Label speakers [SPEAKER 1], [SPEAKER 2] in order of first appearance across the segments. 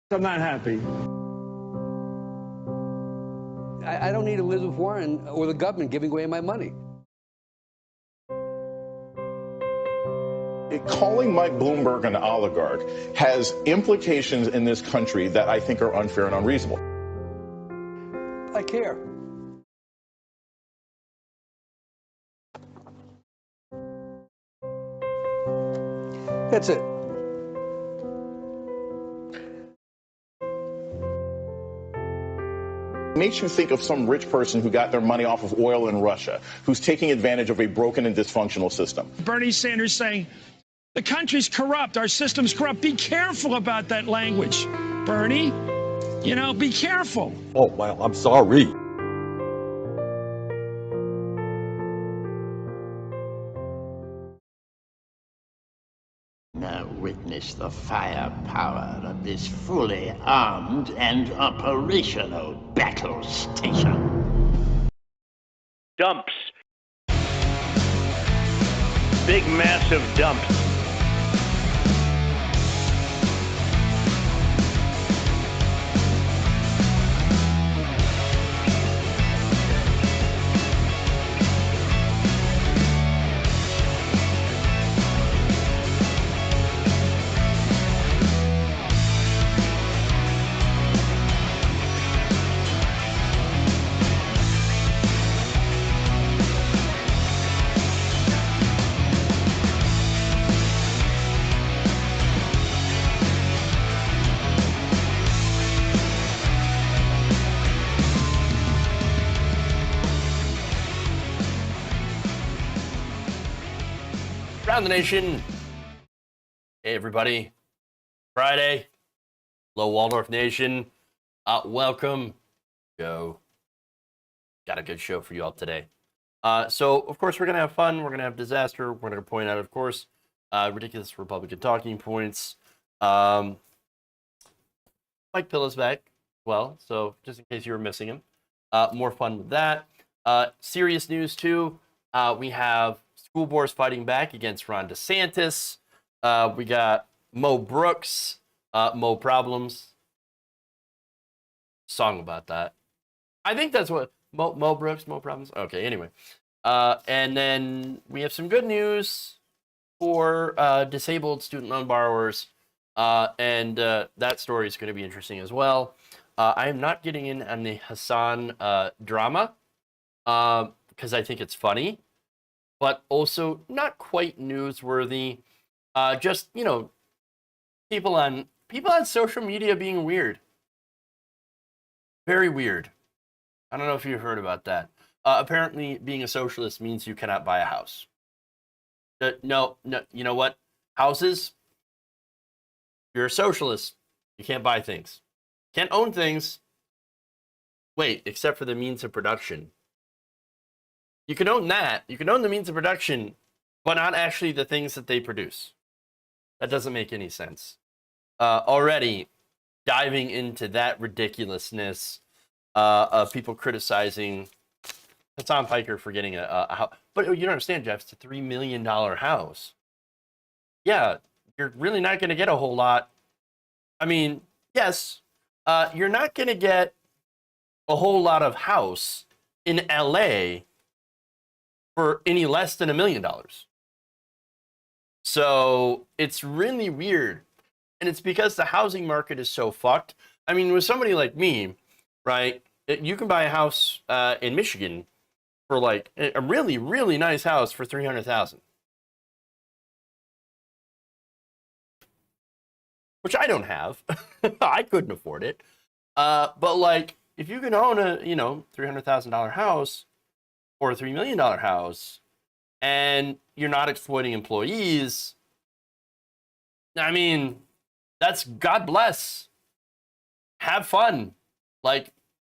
[SPEAKER 1] I'm not happy.
[SPEAKER 2] I don't need Elizabeth Warren or the government giving away my money.
[SPEAKER 3] Calling Mike Bloomberg an oligarch has implications in this country that I think are unfair and unreasonable.
[SPEAKER 2] I care. That's it.
[SPEAKER 3] It makes you think of some rich person who got their money off of oil in Russia, who's taking advantage of a broken and dysfunctional system.
[SPEAKER 1] Bernie Sanders saying, the country's corrupt, our system's corrupt. Be careful about that language, Bernie. You know, be careful.
[SPEAKER 4] Oh, well, I'm sorry.
[SPEAKER 5] Now witness the firepower of this fully armed and operational battle station.
[SPEAKER 6] Dumps. Big, massive dumps.
[SPEAKER 7] Around the nation. Hey, everybody. Friday. Low Waldorf Nation. Welcome. Go. Got a good show for you all today. So, of course, we're going to have fun. We're going to have disaster. We're going to point out, of course, ridiculous Republican talking points. Mike Pilla's back. Well, so just in case you were missing him. More fun with that. Serious news, too. We have Schoolboards fighting back against Ron DeSantis. We got Mo Brooks, Mo Problems. Song about that. I think that's what Mo Brooks, Mo Problems. Okay, anyway. And then we have some good news for disabled student loan borrowers. And that story is going to be interesting as well. I am not getting in on the Hassan drama because I think it's funny, but also not quite newsworthy. Just, you know, people on social media being weird. Very weird. I don't know if you've heard about that. Apparently, being a socialist means you cannot buy a house. No, you know what? Houses, you're a socialist. You can't buy things. Can't own things. Wait, except for the means of production. You can own that. You can own the means of production, but not actually the things that they produce. That doesn't make any sense. Already diving into that ridiculousness of people criticizing Hassan Piker for getting a house. But you don't understand, Jeff, it's a $3 million house. Yeah, you're really not going to get a whole lot. I mean, yes, you're not going to get a whole lot of house in LA for any less than $1 million. So it's really weird. And it's because the housing market is so fucked. I mean, with somebody like me, right, you can buy a house in Michigan for like a really, really nice house for $300,000. Which I don't have. I couldn't afford it. But like, if you can own a, you know, $300,000 house or a $3 million house and you're not exploiting employees, I mean, that's God bless. Have fun. Like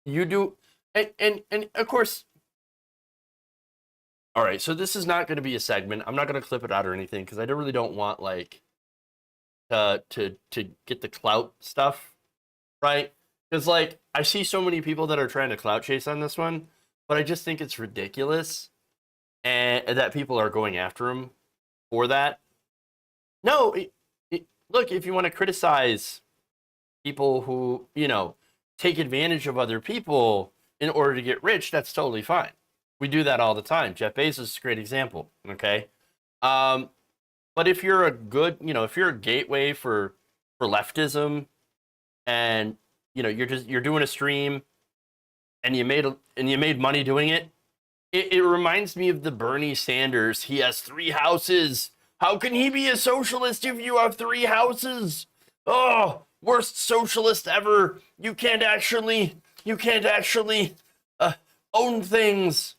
[SPEAKER 7] you do. And of course, all right, so this is not going to be a segment. I'm not going to clip it out or anything because I really don't want like to get the clout stuff, right? Because like I see so many people that are trying to clout chase on this one, but I just think it's ridiculous and that people are going after him for that. No, look, if you want to criticize people who, take advantage of other people in order to get rich, that's totally fine. We do that all the time. Jeff Bezos is a great example, okay? But if you're a good, if you're a gateway for leftism, and you're doing a stream and you made money doing it, it reminds me of the Bernie Sanders. He has 3 houses. How can he be a socialist if you have 3 houses? Oh, worst socialist ever. You can't actually own things.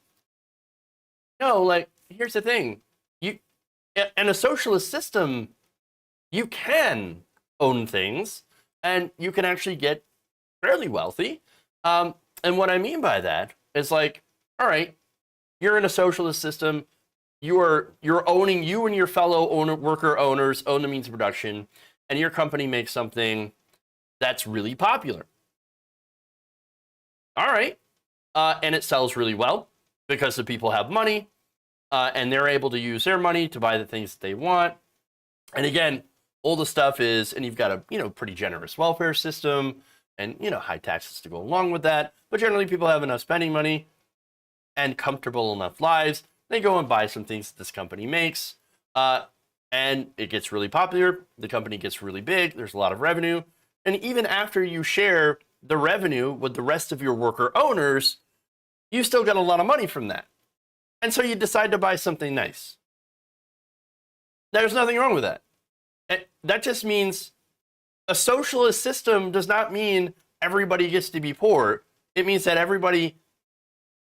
[SPEAKER 7] No, like, here's the thing. In a socialist system, you can own things and you can actually get fairly wealthy. And what I mean by that is, like, all right, you're in a socialist system. You're owning, you and your fellow worker owners own the means of production, and your company makes something that's really popular. All right. And it sells really well because the people have money, and they're able to use their money to buy the things that they want. And again, all the stuff is, and you've got a pretty generous welfare system, and high taxes to go along with that. But generally, people have enough spending money and comfortable enough lives. They go and buy some things that this company makes, and it gets really popular. The company gets really big. There's a lot of revenue, and even after you share the revenue with the rest of your worker owners, you still get a lot of money from that. And so you decide to buy something nice. There's nothing wrong with that. That just means a socialist system does not mean everybody gets to be poor. It means that everybody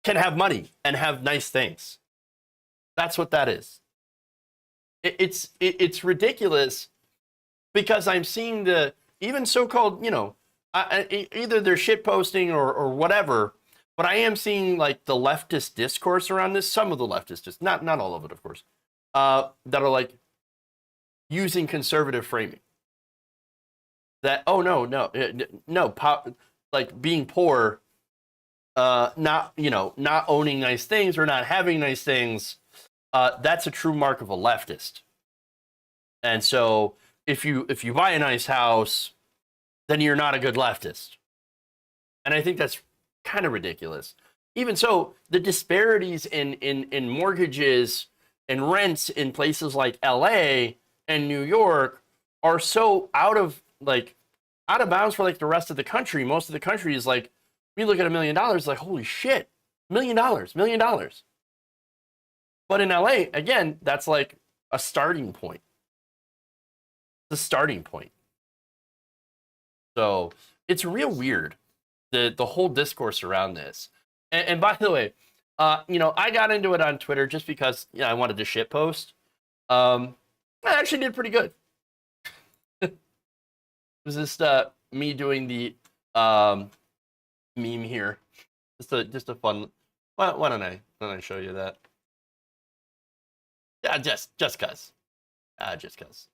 [SPEAKER 7] can have money and have nice things. That's what that is. It's ridiculous, because I'm seeing the even so-called, either they're shit posting or whatever, but I am seeing, like, the leftist discourse around this. Some of the leftists, not all of it, of course, that are, like, using conservative framing. That, oh, no, like, being poor, not owning nice things or not having nice things, that's a true mark of a leftist. And so if you buy a nice house, then you're not a good leftist. And I think that's kind of ridiculous. Even so, the disparities in mortgages and rents in places like LA and New York are so out of bounds for, like, the rest of the country. Most of the country is like, we look at $1 million, like, holy shit, $1 million. But in LA, again, that's like a starting point. The starting point. So it's real weird, the whole discourse around this. And by the way, I got into it on Twitter just because I wanted to shit post. I actually did pretty good. It was just me doing the meme here. Just a fun. Why don't I show you that? Yeah, just cause. Just cause.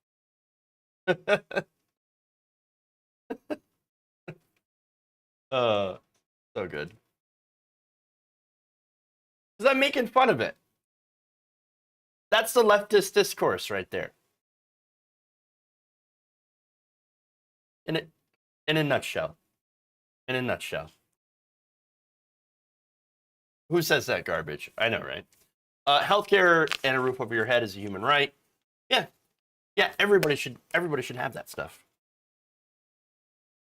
[SPEAKER 7] So good. Because I'm making fun of it. That's the leftist discourse right there. In a nutshell. In a nutshell. Who says that garbage? I know, right? Healthcare and a roof over your head is a human right. Yeah. Everybody should have that stuff.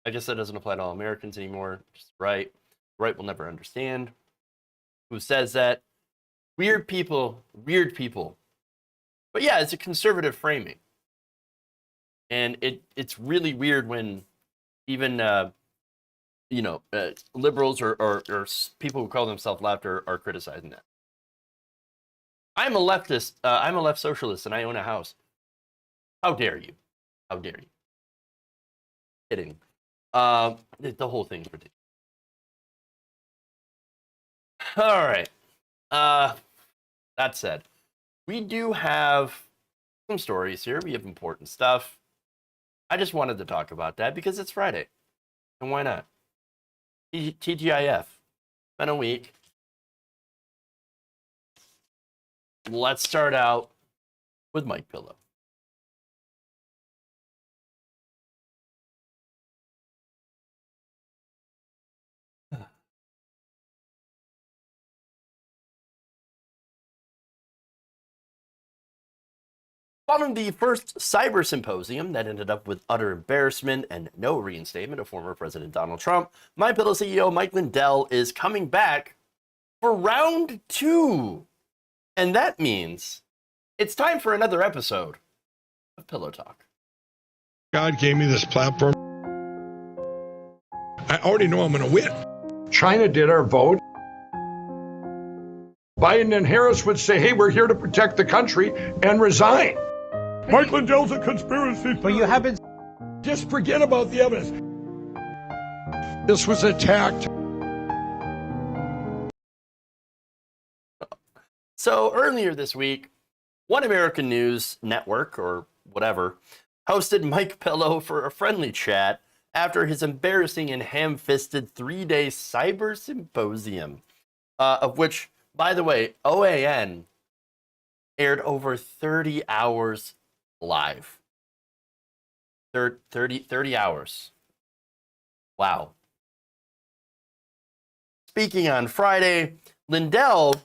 [SPEAKER 7] I guess that doesn't apply to all Americans anymore. Just right. Right will never understand. Who says that? Weird people. But yeah, it's a conservative framing. And it's really weird when even liberals or people who call themselves left are criticizing that. I'm a leftist. I'm a left socialist, and I own a house. How dare you? How dare you? Kidding. The whole thing's ridiculous. All right. That said, we do have some stories here. We have important stuff. I just wanted to talk about that because it's Friday. And why not? TGIF. Been a week. Let's start out with Mike Pillow. Following the first cyber symposium that ended up with utter embarrassment and no reinstatement of former President Donald Trump, MyPillow CEO Mike Lindell is coming back for round 2. And that means it's time for another episode of Pillow Talk.
[SPEAKER 4] God gave me this platform. I already know I'm going to win.
[SPEAKER 8] China did our vote. Biden and Harris would say, hey, we're here to protect the country, and resign.
[SPEAKER 4] Mike Lindell's a conspiracy.
[SPEAKER 8] But you haven't.
[SPEAKER 4] Just forget about the evidence. This was attacked.
[SPEAKER 7] So earlier this week, One American News Network, or whatever, hosted Mike Pillow for a friendly chat after his embarrassing and ham-fisted 3-day cyber symposium, of which, by the way, OAN aired over 30 hours live. 30 hours. Wow. Speaking on Friday, Lindell,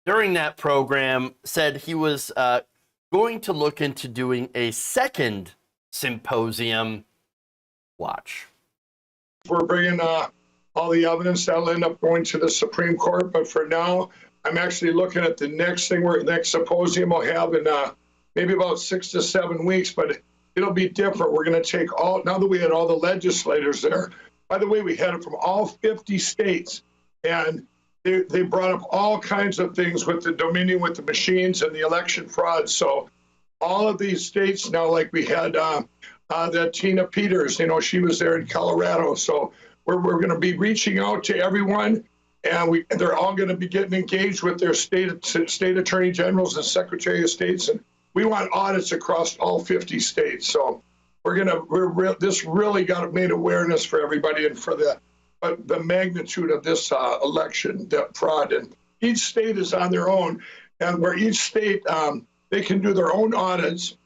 [SPEAKER 7] during that program, said he was going to look into doing a second symposium. Watch.
[SPEAKER 8] We're bringing all the evidence that'll end up going to the Supreme Court. But for now, I'm actually looking at the next thing, next symposium we'll have in maybe about 6 to 7 weeks. But it'll be different. We're going to take now that we had all the legislators there. By the way, we had it from all 50 states. And they brought up all kinds of things with the Dominion, with the machines and the election fraud. So all of these states now, like we had that Tina Peters, she was there in Colorado. So we're going to be reaching out to everyone, and they're all going to be getting engaged with their state attorney generals and secretary of states. And we want audits across all 50 states. So this really made awareness for everybody and for the magnitude of this election, the fraud. And each state is on their own, and where each state, they can do their own audits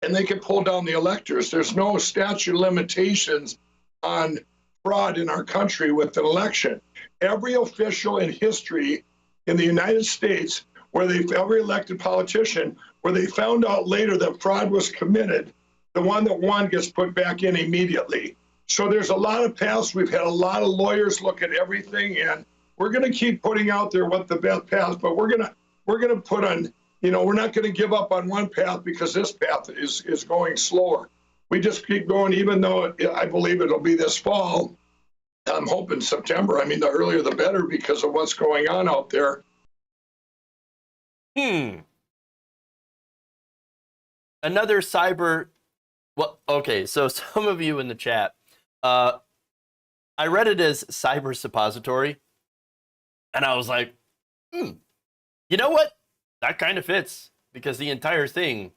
[SPEAKER 8] and they can pull down the electors. There's no statute of limitations on fraud in our country with an election. Every official in history in the United States, every elected politician, where they found out later that fraud was committed, the one that won gets put back in immediately. So there's a lot of paths. We've had a lot of lawyers look at everything, and we're going to keep putting out there what the best path. But we're going to put on, we're not going to give up on one path because this path is going slower. We just keep going, even though I believe it'll be this fall. I'm hoping September. I mean, the earlier the better because of what's going on out there.
[SPEAKER 7] Another cyber. Well, okay. So some of you in the chat. I read it as cyber suppository, and I was like, you know what? That kind of fits, because the entire thing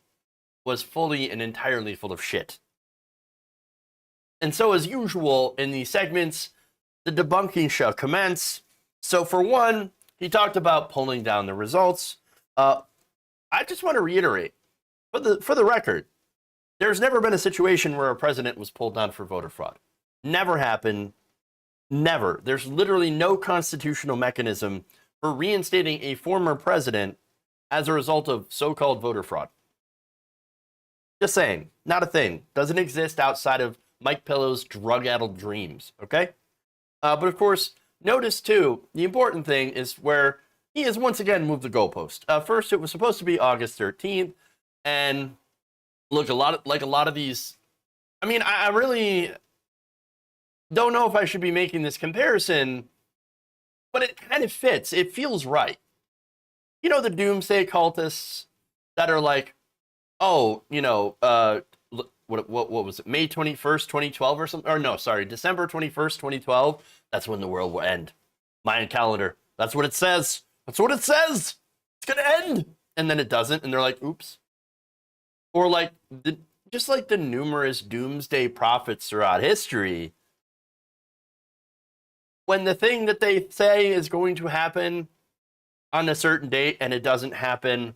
[SPEAKER 7] was fully and entirely full of shit. And so, as usual in these segments, the debunking shall commence. So for one, he talked about pulling down the results. I just want to reiterate, for the record, there's never been a situation where a president was pulled down for voter fraud. Never happened. Never. There's literally no constitutional mechanism for reinstating a former president as a result of so-called voter fraud. Just saying. Not a thing. Doesn't exist outside of Mike Pillow's drug-addled dreams. Okay? But of course, notice too, the important thing is where he has once again moved the goalpost. First, it was supposed to be August 13th. And look, a lot of these, I mean, I really don't know if I should be making this comparison, but it kind of fits. It feels right. The doomsday cultists that are like, oh, what was it, May 21st, 2012 or something? Or no, sorry, December 21st, 2012. That's when the world will end. Mayan calendar. That's what it says. That's what it says. It's going to end. And then it doesn't. And they're like, oops. Or like, just like the numerous doomsday prophets throughout history, when the thing that they say is going to happen on a certain date and it doesn't happen,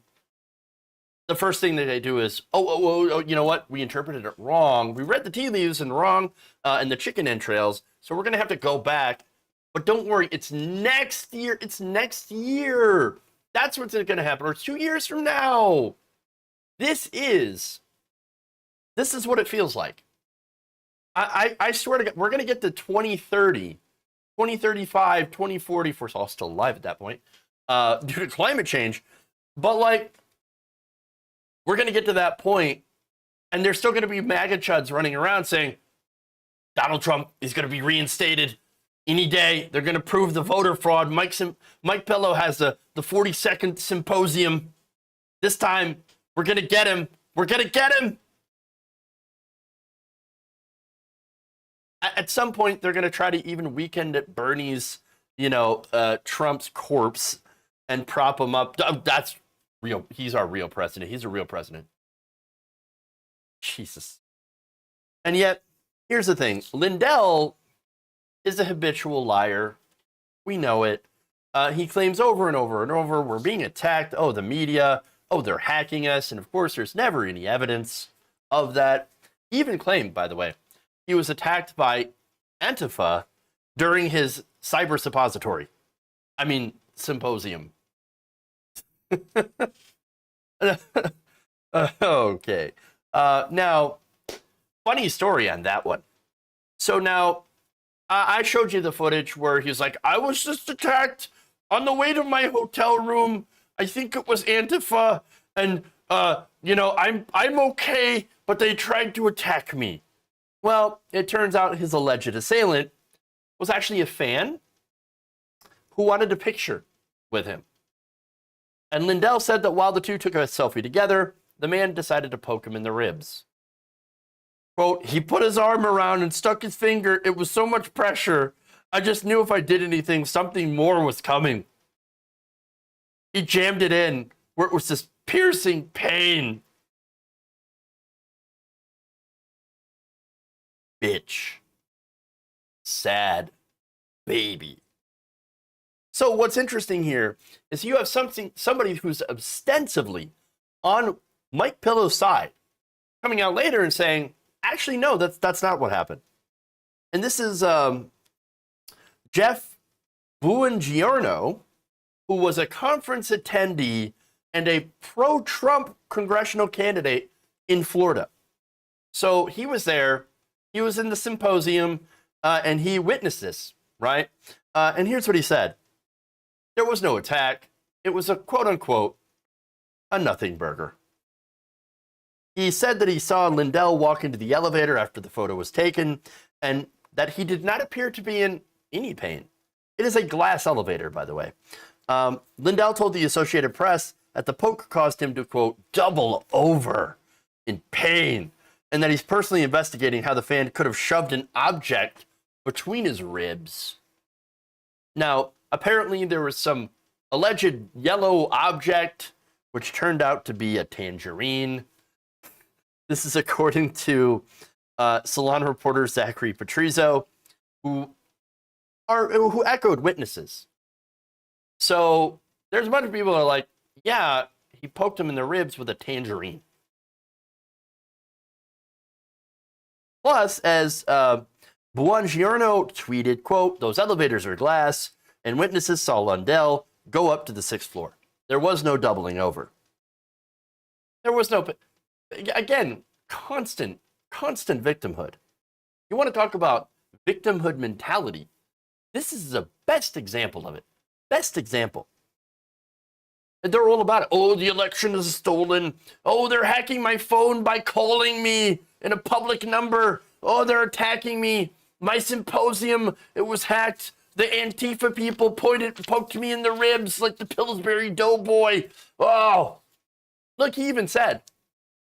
[SPEAKER 7] the first thing that they do is, oh, you know what? We interpreted it wrong. We read the tea leaves and wrong and the chicken entrails. So we're going to have to go back. But don't worry, it's next year. It's next year. That's what's going to happen. Or it's 2 years from now. This is what it feels like. I swear to God, we're going to get to 2030, 2035, 2040, if we're all still alive at that point, due to climate change. But like, we're going to get to that point, and there's still going to be MAGA chuds running around saying, Donald Trump is going to be reinstated any day. They're going to prove the voter fraud. Mike Pillow has the 42nd symposium. This time, we're going to get him. We're going to get him. At some point, they're going to try to even weekend at Bernie's, Trump's corpse and prop him up. That's real. He's our real president. He's a real president. Jesus. And yet, here's the thing. Lindell is a habitual liar. We know it. He claims over and over and over, we're being attacked. Oh, the media. Oh, they're hacking us. And of course, there's never any evidence of that. He even claimed, by the way, he was attacked by Antifa during his cyber suppository. I mean, symposium. Okay. Now, funny story on that one. So now, I showed you the footage where he's like, I was just attacked on the way to my hotel room. I think it was Antifa. And, I'm okay, but they tried to attack me. Well, it turns out his alleged assailant was actually a fan who wanted a picture with him. And Lindell said that while the two took a selfie together, the man decided to poke him in the ribs. Quote, he put his arm around and stuck his finger. It was so much pressure. I just knew if I did anything, something more was coming. He jammed it in where it was this piercing pain. Bitch. Sad baby. So what's interesting here is you have somebody who's ostensibly on Mike Pillow's side coming out later and saying, actually, no, that's not what happened. And this is Jeff Buongiorno, who was a conference attendee and a pro-Trump congressional candidate in Florida. So he was there. He was in the symposium, and he witnessed this, right? And here's what he said. There was no attack. It was a quote-unquote, a nothing burger. He said that he saw Lindell walk into the elevator after the photo was taken, and that he did not appear to be in any pain. It is a glass elevator, by the way. Lindell told the Associated Press that the poke caused him to, quote, double over in pain, and that he's personally investigating how the fan could have shoved an object between his ribs. Now, apparently there was some alleged yellow object, which turned out to be a tangerine. This is according to Salon reporter Zachary Patrizio, who echoed witnesses. So there's a bunch of people that are like, yeah, he poked him in the ribs with a tangerine. Plus, as Buongiorno tweeted, quote, those elevators are glass, and witnesses saw Lindell go up to the 6th floor. There was no doubling over. There was no, again, constant victimhood. You want to talk about victimhood mentality? This is the best example of it. Best example. And they're all about it. Oh, the election is stolen. Oh, they're hacking my phone by calling me in a public number. Oh, they're attacking me. My symposium, it was hacked. The Antifa people poked me in the ribs like the Pillsbury Doughboy. Oh, look, he even said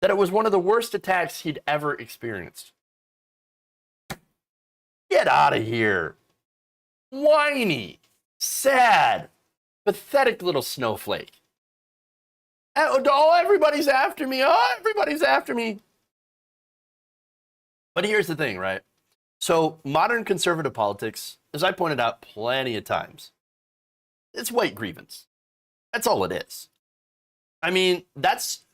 [SPEAKER 7] that it was one of the worst attacks he'd ever experienced. Get out of here. Whiny, sad, pathetic little snowflake. Oh, everybody's after me. Oh, everybody's after me. But here's the thing, right? So modern conservative politics, as I pointed out plenty of times, it's white grievance. That's all it is. I mean, that's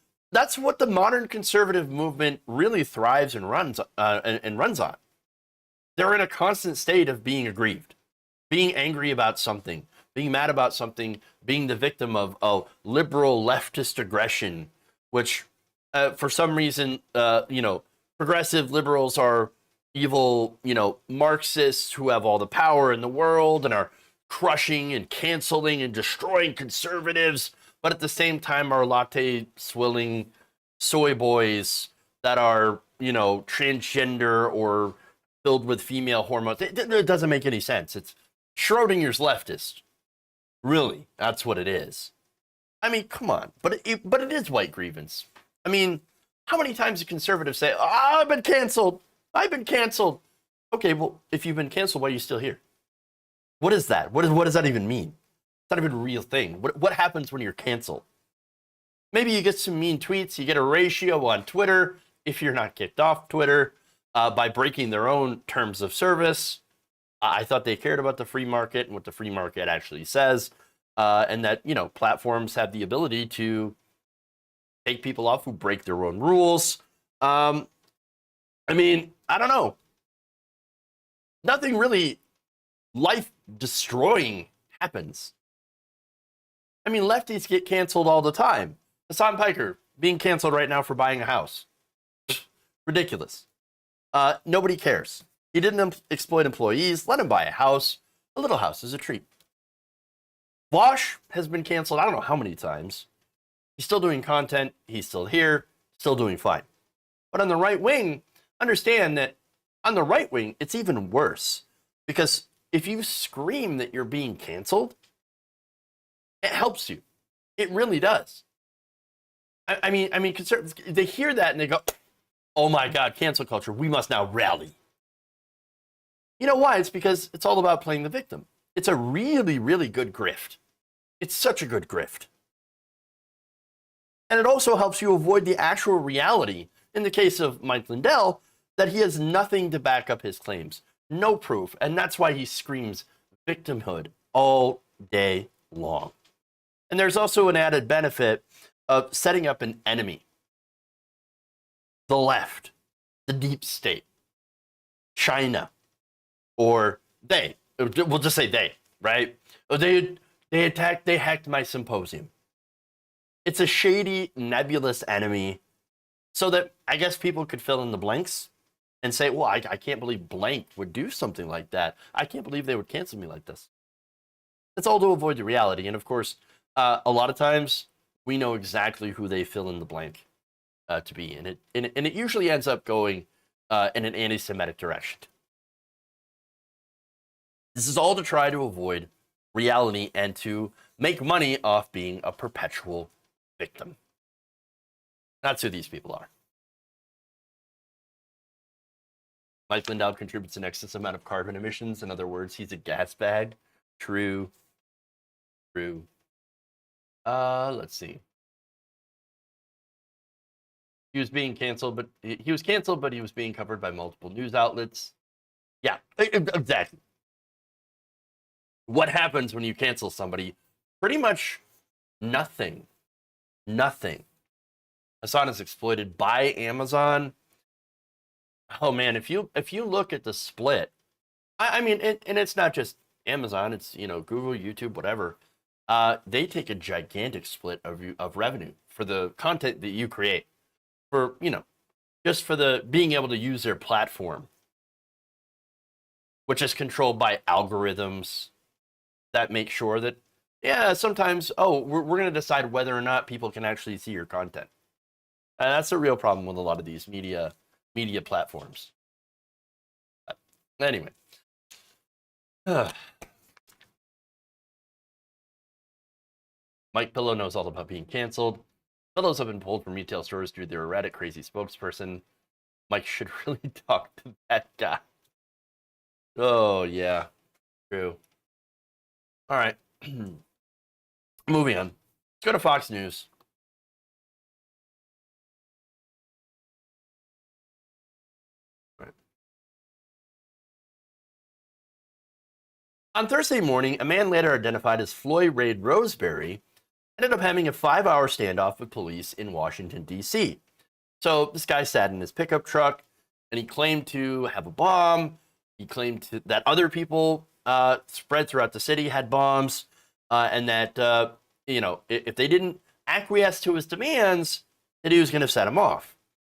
[SPEAKER 7] what the modern conservative movement really thrives and runs on. They're in a constant state of being aggrieved, being angry about something, being mad about something, being the victim of liberal leftist aggression, which For some reason, progressive liberals are evil, Marxists who have all the power in the world and are crushing and canceling and destroying conservatives, but at the same time are latte swilling soy boys that are, transgender or filled with female hormones. It doesn't make any sense. It's Schrodinger's leftist. Really, that's what it is. I mean, come on. But it is white grievance. I mean, how many times do conservatives say, I've been canceled. I've been canceled. Okay, well, if you've been canceled, why are you still here? What is that? What does that even mean? It's not even a real thing. What happens when you're canceled? Maybe you get some mean tweets. You get a ratio on Twitter, if you're not kicked off Twitter, by breaking their own terms of service. I thought they cared about the free market and what the free market actually says, and that, platforms have the ability to take people off who break their own rules. I mean, I don't know. Nothing really life-destroying happens. I mean, lefties get canceled all the time. Hassan Piker being canceled right now for buying a house. Ridiculous. Nobody cares. He didn't exploit employees. Let him buy a house. A little house is a treat. Vosh has been canceled I don't know how many times. He's still doing content. He's still here. Still doing fine. But on the right wing, understand that on the right wing, it's even worse. Because if you scream that you're being canceled, it helps you. It really does. I mean, conservatives, they hear that and they go, oh my God, cancel culture. We must now rally. You know why? It's because it's all about playing the victim. It's a really, really good grift. It's such a good grift. And it also helps you avoid the actual reality, in the case of Mike Lindell, that he has nothing to back up his claims. No proof. And that's why he screams victimhood all day long. And there's also an added benefit of setting up an enemy. The left, the deep state, China, or they. We'll just say they, right? They hacked my symposium. It's a shady, nebulous enemy so that I guess people could fill in the blanks and say, well, I can't believe blank would do something like that. I can't believe they would cancel me like this. It's all to avoid the reality. And of course, a lot of times we know exactly who they fill in the blank to be. And it usually ends up going in an anti-Semitic direction. This is all to try to avoid reality and to make money off being a perpetual victim. That's who these people are. Mike Lindell contributes an excess amount of carbon emissions. In other words, he's a gas bag. True. Let's see. He was being canceled, but he was being covered by multiple news outlets. Yeah, exactly. What happens when you cancel somebody? Pretty much nothing. Nothing. Hassan is exploited by Amazon. Oh man, if you look at the split, I mean, and it's not just Amazon. It's Google, YouTube, whatever. They take a gigantic split of revenue for the content that you create, for just for the being able to use their platform, which is controlled by algorithms that make sure that sometimes we're going to decide whether or not people can actually see your content. And that's a real problem with a lot of these media platforms. But anyway. Mike Pillow knows all about being canceled. Pillows have been pulled from retail stores due to their erratic, crazy spokesperson. Mike should really talk to that guy. Oh, yeah. True. All right. Moving on. Let's go to Fox News. On Thursday morning, a man later identified as Floyd Reid Roseberry ended up having a 5-hour standoff with police in Washington, D.C. So this guy sat in his pickup truck, and he claimed to have a bomb. He claimed that other people spread throughout the city had bombs, and that, if they didn't acquiesce to his demands, that he was going to set him off.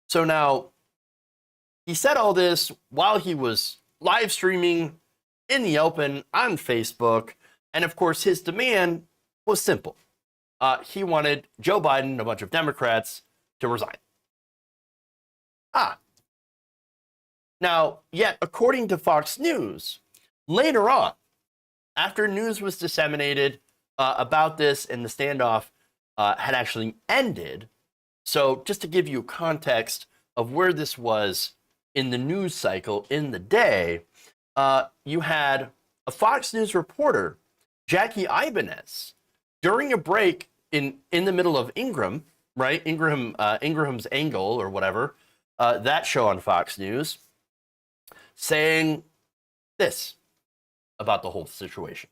[SPEAKER 7] So now he said all this while he was live streaming in the open on Facebook. And of course, his demand was simple. He wanted Joe Biden and a bunch of Democrats to resign. Now, yet, according to Fox News, later on, after news was disseminated about this and the standoff had actually ended, so just to give you context of where this was in the news cycle in the day, you had a Fox News reporter, Jackie Ibanez, during a break in the middle of Ingram, right? Ingram's Angle or whatever, that show on Fox News, saying this about the whole situation.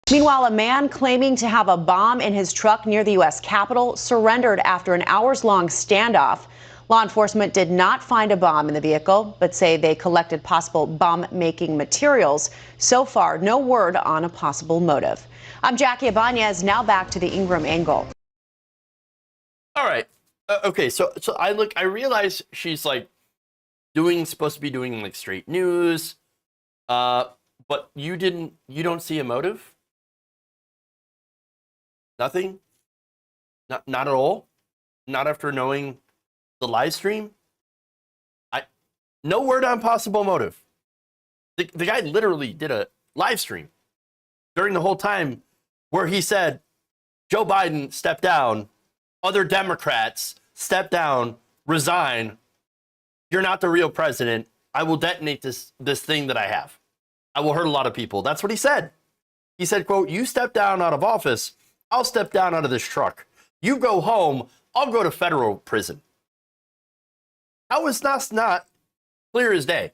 [SPEAKER 9] Meanwhile, a man claiming to have a bomb in his truck near the U.S. Capitol surrendered after an hours-long standoff. Law enforcement did not find a bomb in the vehicle, but say they collected possible bomb-making materials. So far, no word on a possible motive. I'm Jackie Ibanez, now back to the Ingram Angle.
[SPEAKER 7] All right. Okay, so I realize she's like supposed to be doing like straight news, but you don't see a motive? Nothing? Not at all? Not after knowing the live stream? No word on possible motive. The guy literally did a live stream during the whole time where he said, Joe Biden, step down, other Democrats, step down, resign. You're not the real president. I will detonate this thing that I have. I will hurt a lot of people. That's what he said. He said, quote, you step down out of office, I'll step down out of this truck. You go home, I'll go to federal prison. How is that not clear as day?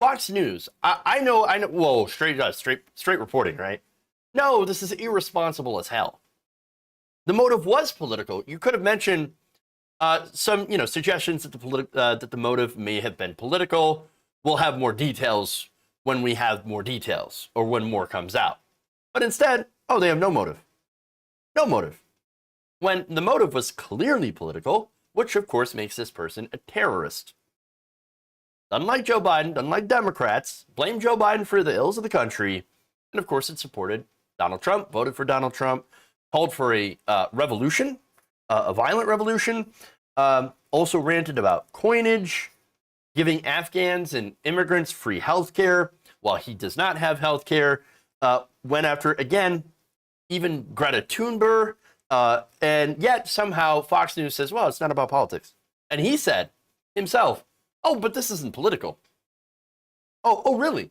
[SPEAKER 7] Fox News, I know, whoa, straight reporting, right? No, this is irresponsible as hell. The motive was political. You could have mentioned some, suggestions that the motive may have been political. We'll have more details when we have more details or when more comes out. But instead, they have no motive. No motive. When the motive was clearly political, which of course makes this person a terrorist. Unlike Joe Biden, unlike Democrats, blame Joe Biden for the ills of the country. And of course, it supported Donald Trump, voted for Donald Trump, called for a revolution, a violent revolution, also ranted about coinage, giving Afghans and immigrants free health care while he does not have health care, went after, again, even Greta Thunberg, and yet somehow Fox News says, well, it's not about politics. And he said himself, but this isn't political. Oh, really?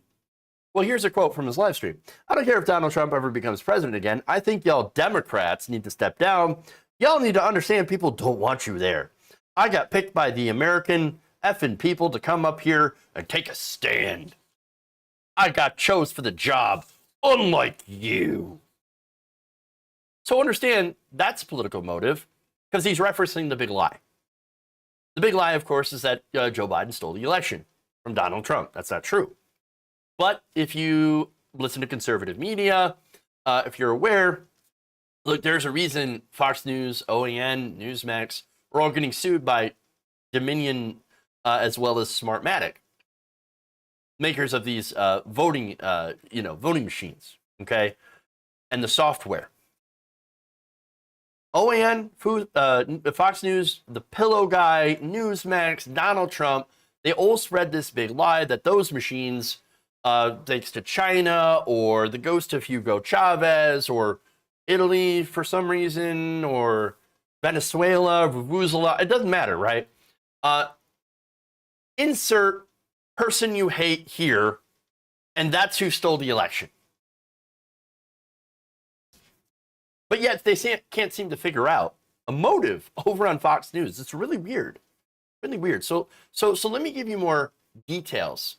[SPEAKER 7] Well, here's a quote from his live stream. I don't care if Donald Trump ever becomes president again. I think y'all Democrats need to step down. Y'all need to understand people don't want you there. I got picked by the American effing people to come up here and take a stand. I got chose for the job, unlike you. So understand that's political motive because he's referencing the big lie. The big lie, of course, is that Joe Biden stole the election from Donald Trump. That's not true. But if you listen to conservative media, if you're aware, look, there's a reason Fox News, OAN, Newsmax are all getting sued by Dominion as well as Smartmatic, makers of these voting machines, okay, and the software. OAN, Fox News, The Pillow Guy, Newsmax, Donald Trump, they all spread this big lie that those machines, thanks to China or the ghost of Hugo Chavez or Italy for some reason or Venezuela, Vuvuzela, it doesn't matter, right? Insert person you hate here, and that's who stole the election. But yet they can't seem to figure out a motive over on Fox News. It's really weird. Really weird. So let me give you more details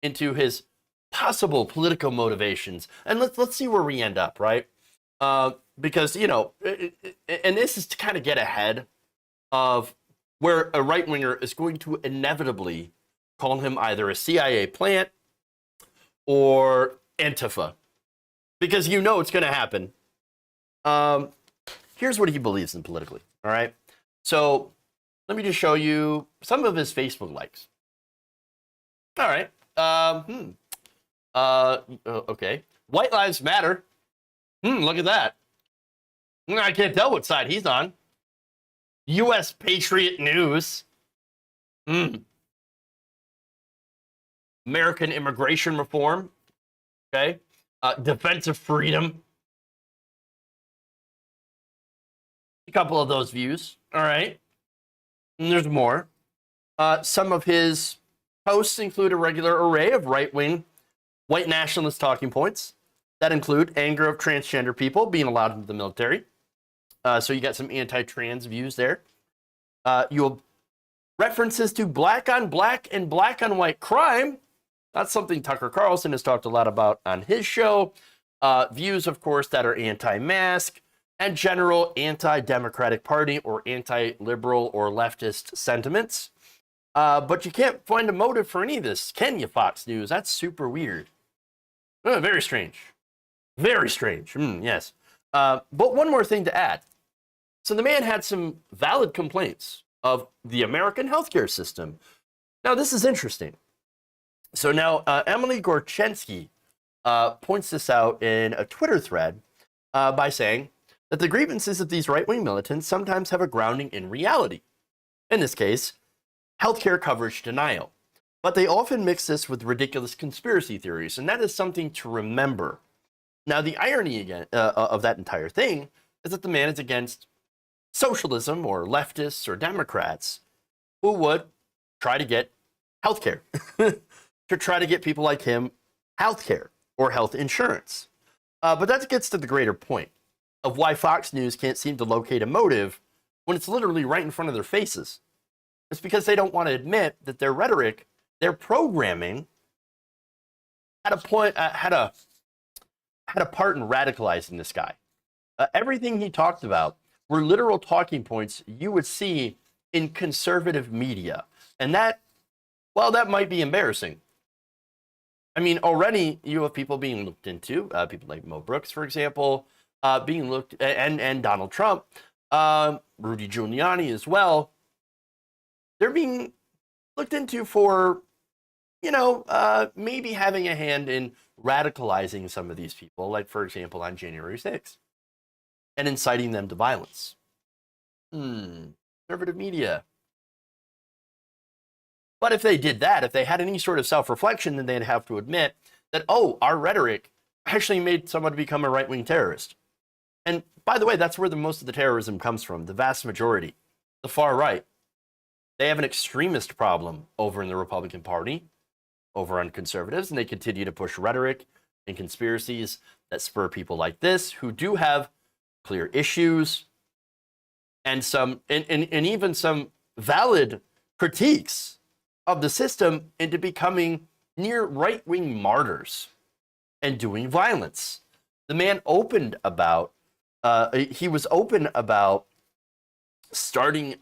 [SPEAKER 7] into his possible political motivations. And let's see where we end up, right? Because, and this is to kind of get ahead of where a right-winger is going to inevitably call him either a CIA plant or Antifa. Because it's going to happen. Here's what he believes in politically. All right. So let me just show you some of his Facebook likes. All right. Okay. White Lives Matter. Look at that. I can't tell what side he's on. U.S. Patriot News. American immigration reform. Okay. Defense of freedom. A couple of those views. All right. And there's more. Some of his posts include a regular array of right-wing white nationalist talking points that include anger of transgender people being allowed into the military. So you got some anti-trans views there. You'll references to black on black and black on white crime. That's something Tucker Carlson has talked a lot about on his show. Views, of course, that are anti-mask and general anti-Democratic Party or anti-liberal or leftist sentiments. But you can't find a motive for any of this, can you, Fox News? That's super weird. Very strange. Very strange. Yes. But one more thing to add. So the man had some valid complaints of the American healthcare system. Now, this is interesting. So now Emily Gorchensky points this out in a Twitter thread by saying that the grievances of these right-wing militants sometimes have a grounding in reality. In this case, healthcare coverage denial. But they often mix this with ridiculous conspiracy theories, and that is something to remember. Now, the irony again of that entire thing is that the man is against socialism or leftists or Democrats who would try to get healthcare, to try to get people like him healthcare or health insurance. But that gets to the greater point of why Fox News can't seem to locate a motive when it's literally right in front of their faces. It's because they don't want to admit that their rhetoric, their programming, had a part in radicalizing this guy. Everything he talked about were literal talking points you would see in conservative media. And that, well, that might be embarrassing. I mean, already you have people being looked into, people like Mo Brooks, for example, being looked, and Donald Trump, Rudy Giuliani as well. They're being looked into for, maybe having a hand in radicalizing some of these people, like, for example, on January 6th, and inciting them to violence. Conservative media. But if they did that, if they had any sort of self-reflection, then they'd have to admit that, our rhetoric actually made someone become a right-wing terrorist. And by the way, that's where most of the terrorism comes from, the vast majority, the far right. They have an extremist problem over in the Republican Party, over on conservatives, and they continue to push rhetoric and conspiracies that spur people like this, who do have clear issues and even some valid critiques of the system, into becoming near right-wing martyrs and doing violence. The man opened about, he was open about starting,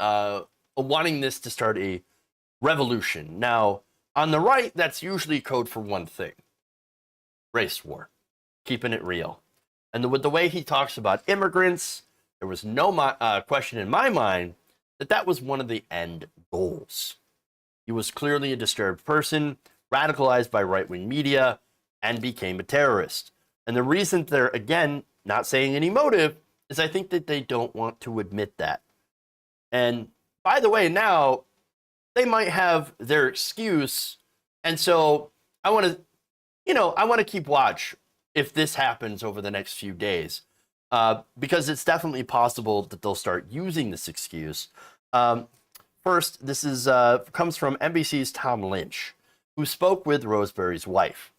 [SPEAKER 7] wanting this to start a revolution. Now, on the right, that's usually code for one thing: race war, keeping it real. And with the way he talks about immigrants, there was no question in my mind that was one of the end goals. He was clearly a disturbed person, radicalized by right-wing media, and became a terrorist. And the reason they're, again, not saying any motive is I think that they don't want to admit that. And by the way, now they might have their excuse. And so I want to keep watch if this happens over the next few days, because it's definitely possible that they'll start using this excuse. First, this is comes from NBC's Tom Lynch, who spoke with Roseberry's wife.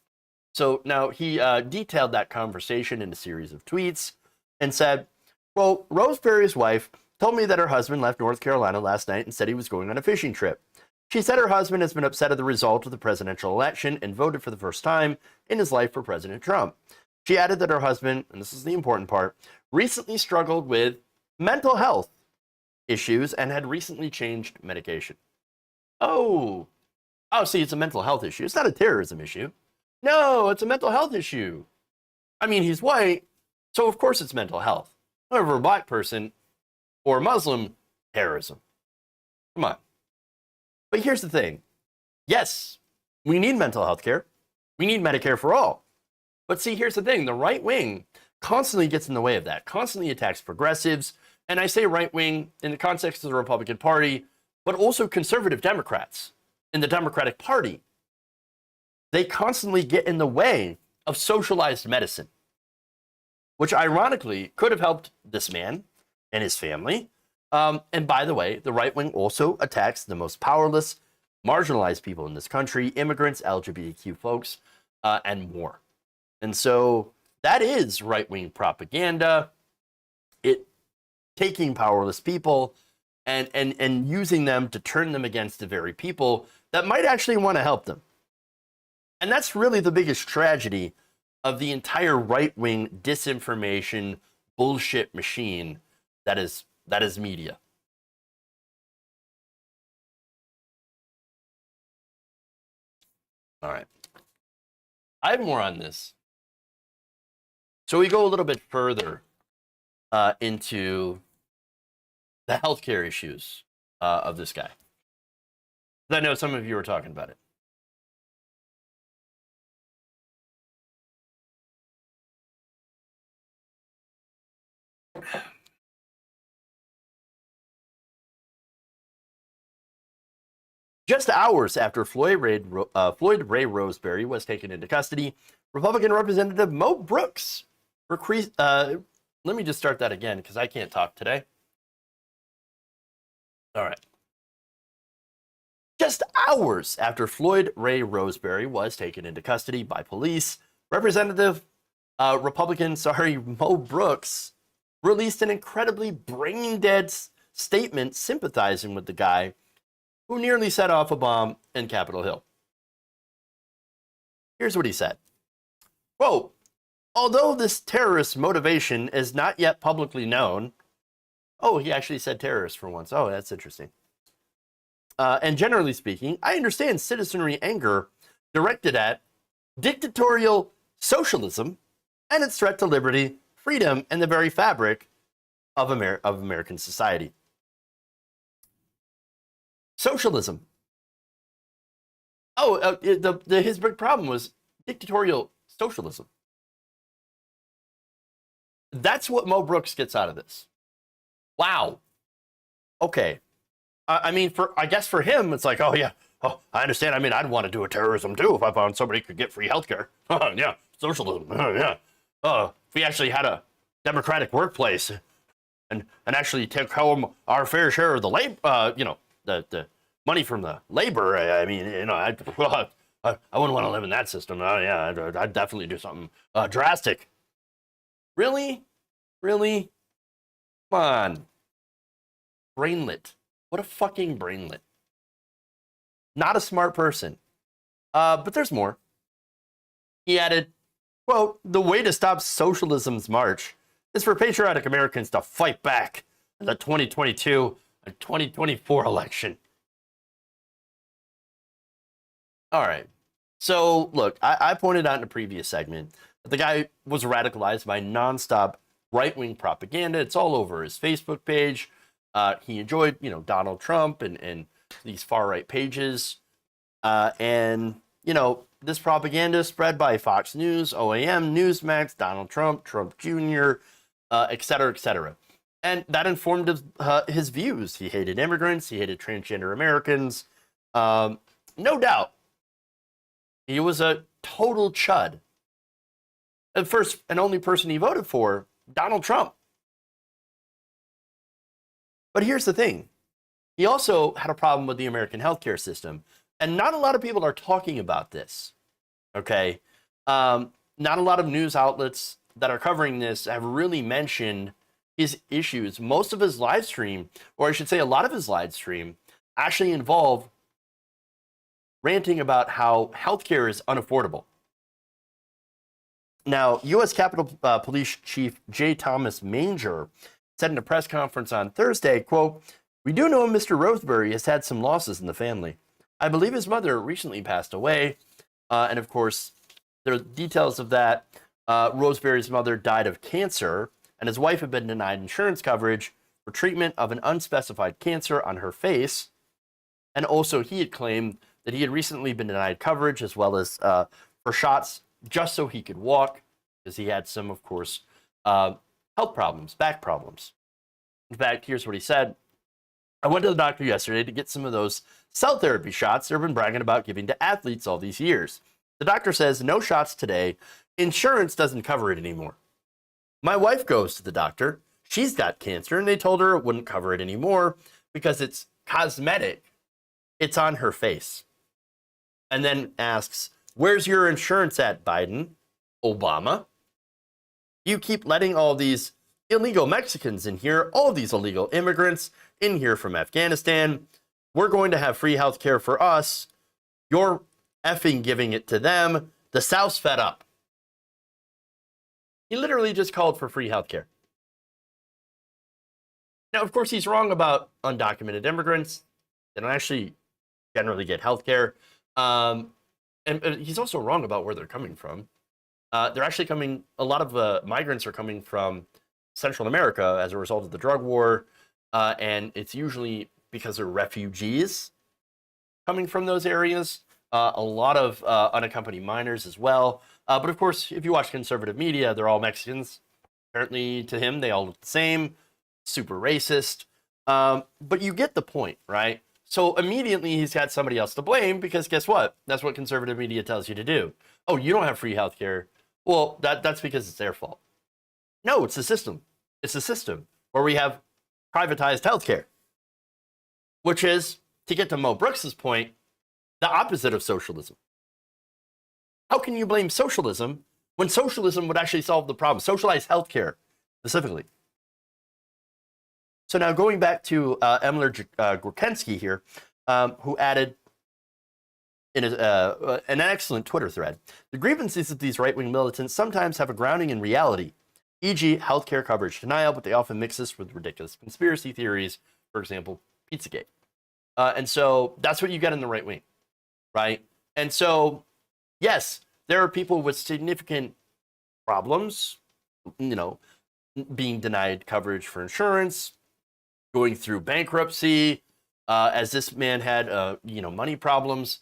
[SPEAKER 7] So now he detailed that conversation in a series of tweets and said, well, Roseberry's wife told me that her husband left North Carolina last night and said he was going on a fishing trip. She said her husband has been upset at the result of the presidential election and voted for the first time in his life for President Trump. She added that her husband, and this is the important part, recently struggled with mental health issues and had recently changed medication. Oh, see, it's a mental health issue. It's not a terrorism issue. No, it's a mental health issue. I mean, he's white, so of course it's mental health. However, a black person or Muslim terrorism. Come on. But here's the thing. Yes, we need mental health care. We need Medicare for all. But see, here's the thing. The right wing constantly gets in the way of that, constantly attacks progressives. And I say right wing in the context of the Republican Party, but also conservative Democrats in the Democratic Party. They constantly get in the way of socialized medicine, which ironically could have helped this man and his family. And by the way, the right wing also attacks the most powerless, marginalized people in this country, immigrants, LGBTQ folks, and more. And so that is right wing propaganda. It taking powerless people and using them to turn them against the very people that might actually want to help them. And that's really the biggest tragedy of the entire right-wing disinformation bullshit machine that is media. All right. I have more on this. So we go a little bit further into the healthcare issues of this guy. I know some of you were talking about it. Just hours after Floyd Ray Roseberry was taken into custody, Republican Representative Mo Brooks let me just start that again because I can't talk today. All right. Just hours after Floyd Ray Roseberry was taken into custody by police, Republican Mo Brooks released an incredibly brain-dead statement sympathizing with the guy who nearly set off a bomb in Capitol Hill. Here's what he said. Quote, although this terrorist motivation is not yet publicly known, oh, he actually said terrorist for once. Oh, that's interesting. And generally speaking, I understand citizenry anger directed at dictatorial socialism and its threat to liberty, freedom, and the very fabric of American society. Socialism. Oh, his big problem was dictatorial socialism. That's what Mo Brooks gets out of this. Wow. Okay. I mean, I guess for him, it's like, oh, yeah. Oh, I understand. I mean, I'd want to do a terrorism, too, if I found somebody could get free healthcare. Yeah, socialism. Yeah. If we actually had a democratic workplace and actually take home our fair share of the labor, the money from the labor. I mean, I wouldn't want to live in that system. Yeah, I'd definitely do something drastic. Really? Really? Come on. Brainlet. What a fucking brainlet. Not a smart person. But there's more. He added, quote, the way to stop socialism's march is for patriotic Americans to fight back in the 2022 and 2024 election. All right. So, look, I pointed out in a previous segment that the guy was radicalized by nonstop right-wing propaganda. It's all over his Facebook page. He enjoyed, Donald Trump and these far-right pages. And, this propaganda spread by Fox News, OAM, Newsmax, Donald Trump, Trump Jr., et cetera, et cetera. And that informed his views. He hated immigrants. He hated transgender Americans. No doubt. He was a total chud. The first and only person he voted for, Donald Trump. But here's the thing. He also had a problem with the American healthcare system. And not a lot of people are talking about this. Okay? Not a lot of news outlets that are covering this have really mentioned his issues. Most of his live stream, or I should say a lot of his live stream, actually involve ranting about how healthcare is unaffordable. Now, U.S. Capitol Police Chief J. Thomas Manger said in a press conference on Thursday, quote, we do know Mr. Roseberry has had some losses in the family. I believe his mother recently passed away. And of course, there are details of that. Roseberry's mother died of cancer, and his wife had been denied insurance coverage for treatment of an unspecified cancer on her face. And also, he had claimed that he had recently been denied coverage as well as for shots just so he could walk, because he had some, of course, health problems, back problems. In fact, here's what he said. I went to the doctor yesterday to get some of those cell therapy shots they've been bragging about giving to athletes all these years. The doctor says no shots today. Insurance doesn't cover it anymore. My wife goes to the doctor. She's got cancer, and they told her it wouldn't cover it anymore because it's cosmetic. It's on her face. And then asks, where's your insurance at, Biden? Obama? You keep letting all these illegal Mexicans in here, all these illegal immigrants in here from Afghanistan. We're going to have free health care for us. You're effing giving it to them. The South's fed up. He literally just called for free health care. Now, of course, he's wrong about undocumented immigrants. They don't actually generally get health care. And he's also wrong about where they're coming from. They're actually coming, a lot of migrants are coming from Central America as a result of the drug war. And it's usually because they're refugees coming from those areas. A lot of unaccompanied minors as well. But of course, if you watch conservative media, they're all Mexicans. Apparently, to him, they all look the same. Super racist. But you get the point, right? So immediately he's got somebody else to blame because guess what? That's what conservative media tells you to do. Oh, you don't have free health care. Well, that's because it's their fault. No, it's the system. It's the system where we have privatized health care, which is, to get to Mo Brooks's point, the opposite of socialism. How can you blame socialism when socialism would actually solve the problem? Socialized health care, specifically. So now going back to Emler Gorkensky here, who added in an excellent Twitter thread, the grievances of these right-wing militants sometimes have a grounding in reality, e.g. healthcare coverage denial, but they often mix this with ridiculous conspiracy theories, for example, Pizzagate. And so that's what you get in the right wing, right? And so, yes, there are people with significant problems, being denied coverage for insurance, going through bankruptcy, as this man had, money problems.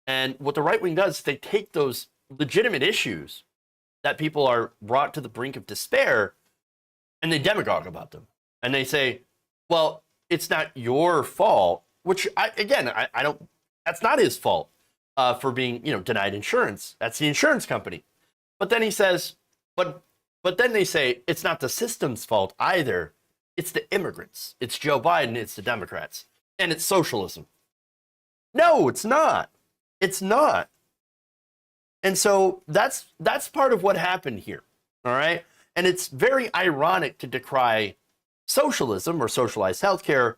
[SPEAKER 7] And what the right wing does is they take those legitimate issues that people are brought to the brink of despair and they demagogue about them. And they say, well, it's not your fault, which I don't, that's not his fault for being, denied insurance. That's the insurance company. But then he says, but then they say it's not the system's fault either. It's the immigrants. It's Joe Biden. It's the Democrats. And it's socialism. No, it's not. It's not. And so that's part of what happened here. All right. And it's very ironic to decry socialism or socialized healthcare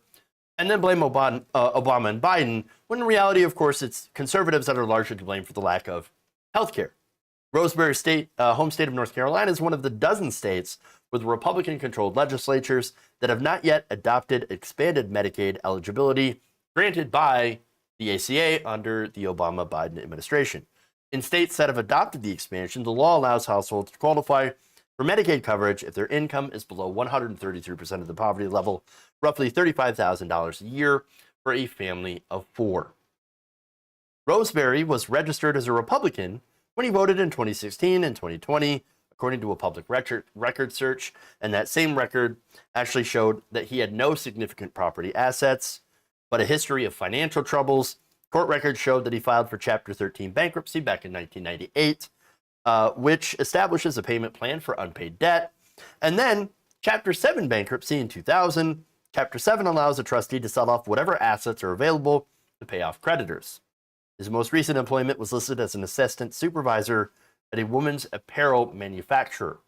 [SPEAKER 7] and then blame Obama and Biden, when in reality, of course, it's conservatives that are largely to blame for the lack of healthcare. Roseberry State, home state of North Carolina, is one of the dozen states with Republican-controlled legislatures that have not yet adopted expanded Medicaid eligibility granted by the ACA under the Obama-Biden administration. In states that have adopted the expansion, the law allows households to qualify for Medicaid coverage if their income is below 133% of the poverty level, roughly $35,000 a year for a family of four. Roseberry was registered as a Republican when he voted in 2016 and 2020, according to a public record search, and that same record actually showed that he had no significant property assets, but a history of financial troubles. Court records showed that he filed for Chapter 13 bankruptcy back in 1998, which establishes a payment plan for unpaid debt, and then Chapter 7 bankruptcy in 2000. Chapter 7 allows a trustee to sell off whatever assets are available to pay off creditors. His most recent employment was listed as an assistant supervisor at a women's apparel manufacturer.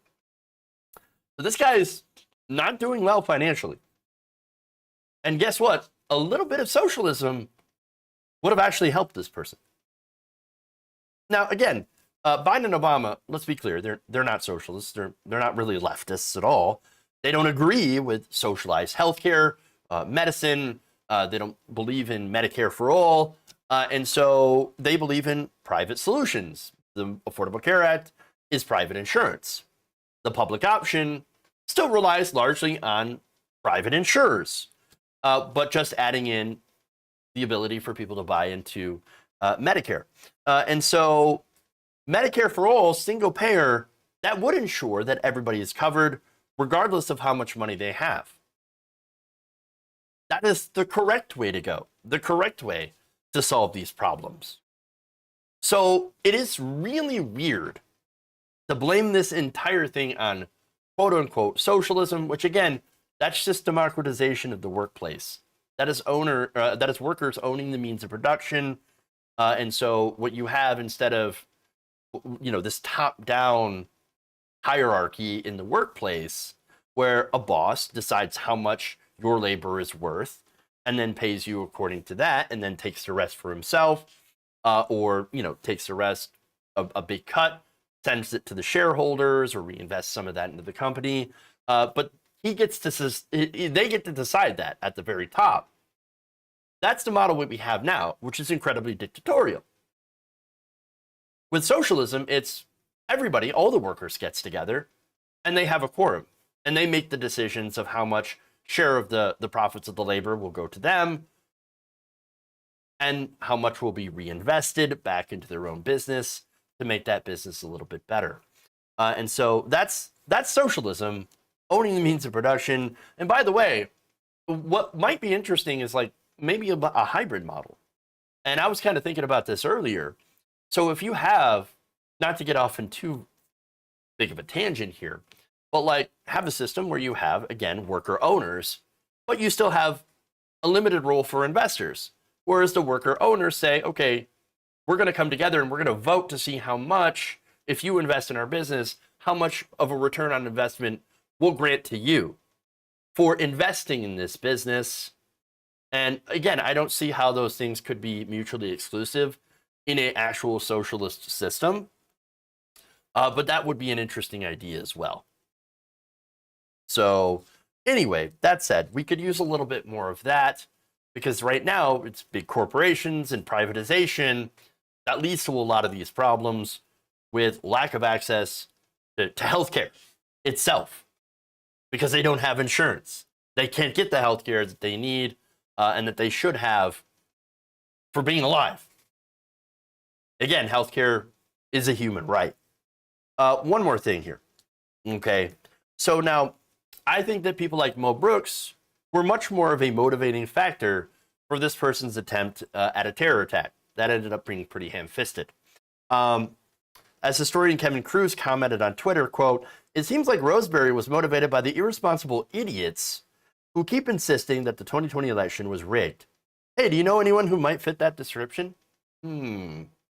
[SPEAKER 7] So this guy is not doing well financially. And guess what? A little bit of socialism would have actually helped this person. Now, again, Biden and Obama, let's be clear, they're not socialists. They're not really leftists at all. They don't agree with socialized healthcare, medicine. They don't believe in Medicare for all. And so they believe in private solutions. The Affordable Care Act is private insurance. The public option still relies largely on private insurers, but just adding in the ability for people to buy into Medicare. And so Medicare for all, single payer, that would ensure that everybody is covered regardless of how much money they have. That is the correct way to go, the correct way to solve these problems. So it is really weird to blame this entire thing on quote unquote socialism, which again, that's just democratization of the workplace. That is workers owning the means of production. And so what you have instead of, this top-down hierarchy in the workplace where a boss decides how much your labor is worth and then pays you according to that and then takes the rest for himself, or takes the rest, a big cut, sends it to the shareholders or reinvests some of that into the company. But they get to decide that at the very top. That's the model that we have now, which is incredibly dictatorial. With socialism, it's everybody, all the workers gets together and they have a quorum and they make the decisions of how much share of the profits of the labor will go to them and how much will be reinvested back into their own business to make that business a little bit better. And so that's socialism, owning the means of production. And by the way, what might be interesting is maybe a hybrid model. And I was kind of thinking about this earlier. So if you have, not to get off in too big of a tangent here, but have a system where you have, again, worker owners, but you still have a limited role for investors. Whereas the worker owners say, okay, we're going to come together and we're going to vote to see how much, if you invest in our business, how much of a return on investment we'll grant to you for investing in this business. And again, I don't see how those things could be mutually exclusive in an actual socialist system. But that would be an interesting idea as well. So anyway, that said, we could use a little bit more of that because right now it's big corporations and privatization that leads to a lot of these problems with lack of access to healthcare itself because they don't have insurance. They can't get the healthcare that they need and that they should have for being alive. Again, healthcare is a human right. One more thing here. Okay. So now I think that people like Mo Brooks were much more of a motivating factor for this person's attempt at a terror attack. That ended up being pretty ham-fisted. As historian Kevin Cruz commented on Twitter, quote, "It seems like Roseberry was motivated by the irresponsible idiots who keep insisting that the 2020 election was rigged. Hey, do you know anyone who might fit that description?"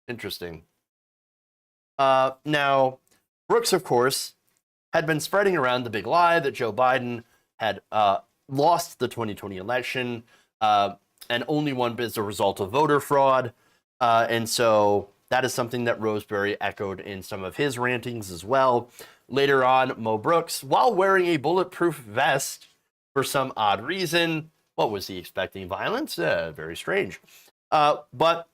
[SPEAKER 7] Interesting. Now, Brooks, of course, had been spreading around the big lie that Joe Biden had lost the 2020 election and only won as a result of voter fraud. And so that is something that Roseberry echoed in some of his rantings as well. Later on, Mo Brooks, while wearing a bulletproof vest for some odd reason, what was he expecting? Violence? Very strange. But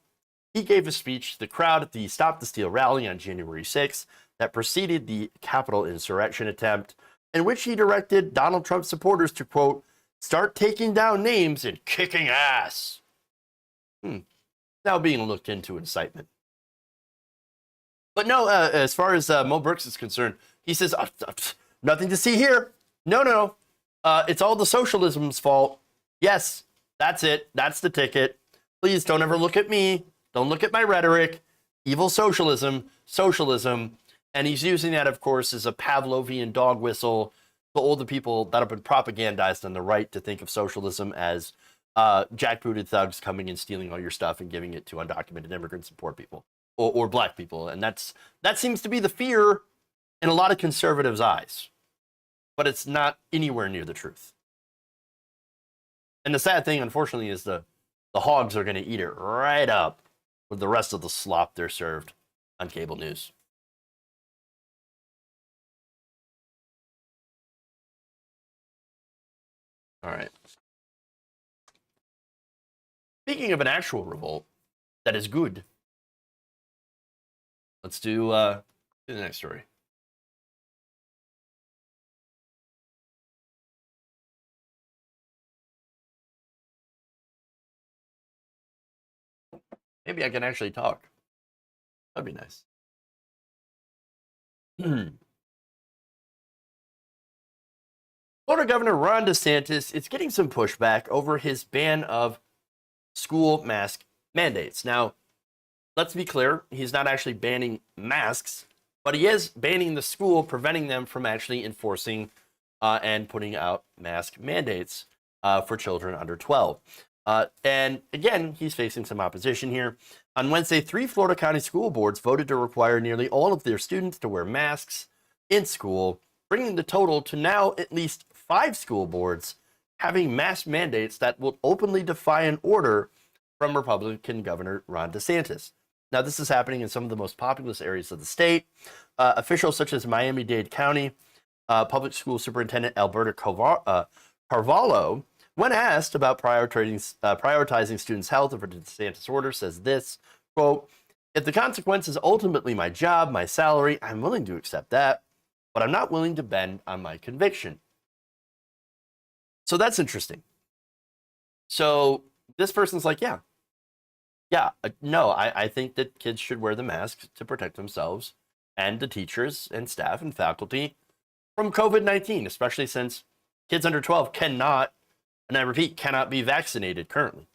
[SPEAKER 7] he gave a speech to the crowd at the Stop the Steal rally on January 6th that preceded the Capitol insurrection attempt, in which he directed Donald Trump supporters to, quote, "start taking down names and kicking ass." Now being looked into incitement. But no, as far as Mo Brooks is concerned, he says, nothing to see here. No. It's all the socialism's fault. Yes, that's it. That's the ticket. Please don't ever look at me. Don't look at my rhetoric. Evil socialism. And he's using that, of course, as a Pavlovian dog whistle to all the people that have been propagandized on the right to think of socialism as jackbooted thugs coming and stealing all your stuff and giving it to undocumented immigrants and poor people or black people. And that seems to be the fear in a lot of conservatives' eyes. But it's not anywhere near the truth. And the sad thing, unfortunately, is the hogs are going to eat it right up with the rest of the slop they're served on cable news. All right. Speaking of an actual revolt that is good, let's do the next story. Maybe I can actually talk. That'd be nice. Florida Governor Ron DeSantis is getting some pushback over his ban of school mask mandates. Now, let's be clear, he's not actually banning masks, but he is banning the school, preventing them from actually enforcing and putting out mask mandates for children under 12. And again, he's facing some opposition here. On Wednesday, 3 Florida County school boards voted to require nearly all of their students to wear masks in school, bringing the total to now at least 5 school boards having mask mandates that will openly defy an order from Republican Governor Ron DeSantis. Now, this is happening in some of the most populous areas of the state. Officials such as Miami-Dade County Public School Superintendent Alberta Carvalho, when asked about prioritizing students' health over the DeSantis order, says this, quote, "If the consequence is ultimately my job, my salary, I'm willing to accept that, but I'm not willing to bend on my conviction." So that's interesting. So this person's like, no, I think that kids should wear the masks to protect themselves and the teachers and staff and faculty from COVID-19, especially since kids under 12 cannot, and I repeat, cannot be vaccinated currently.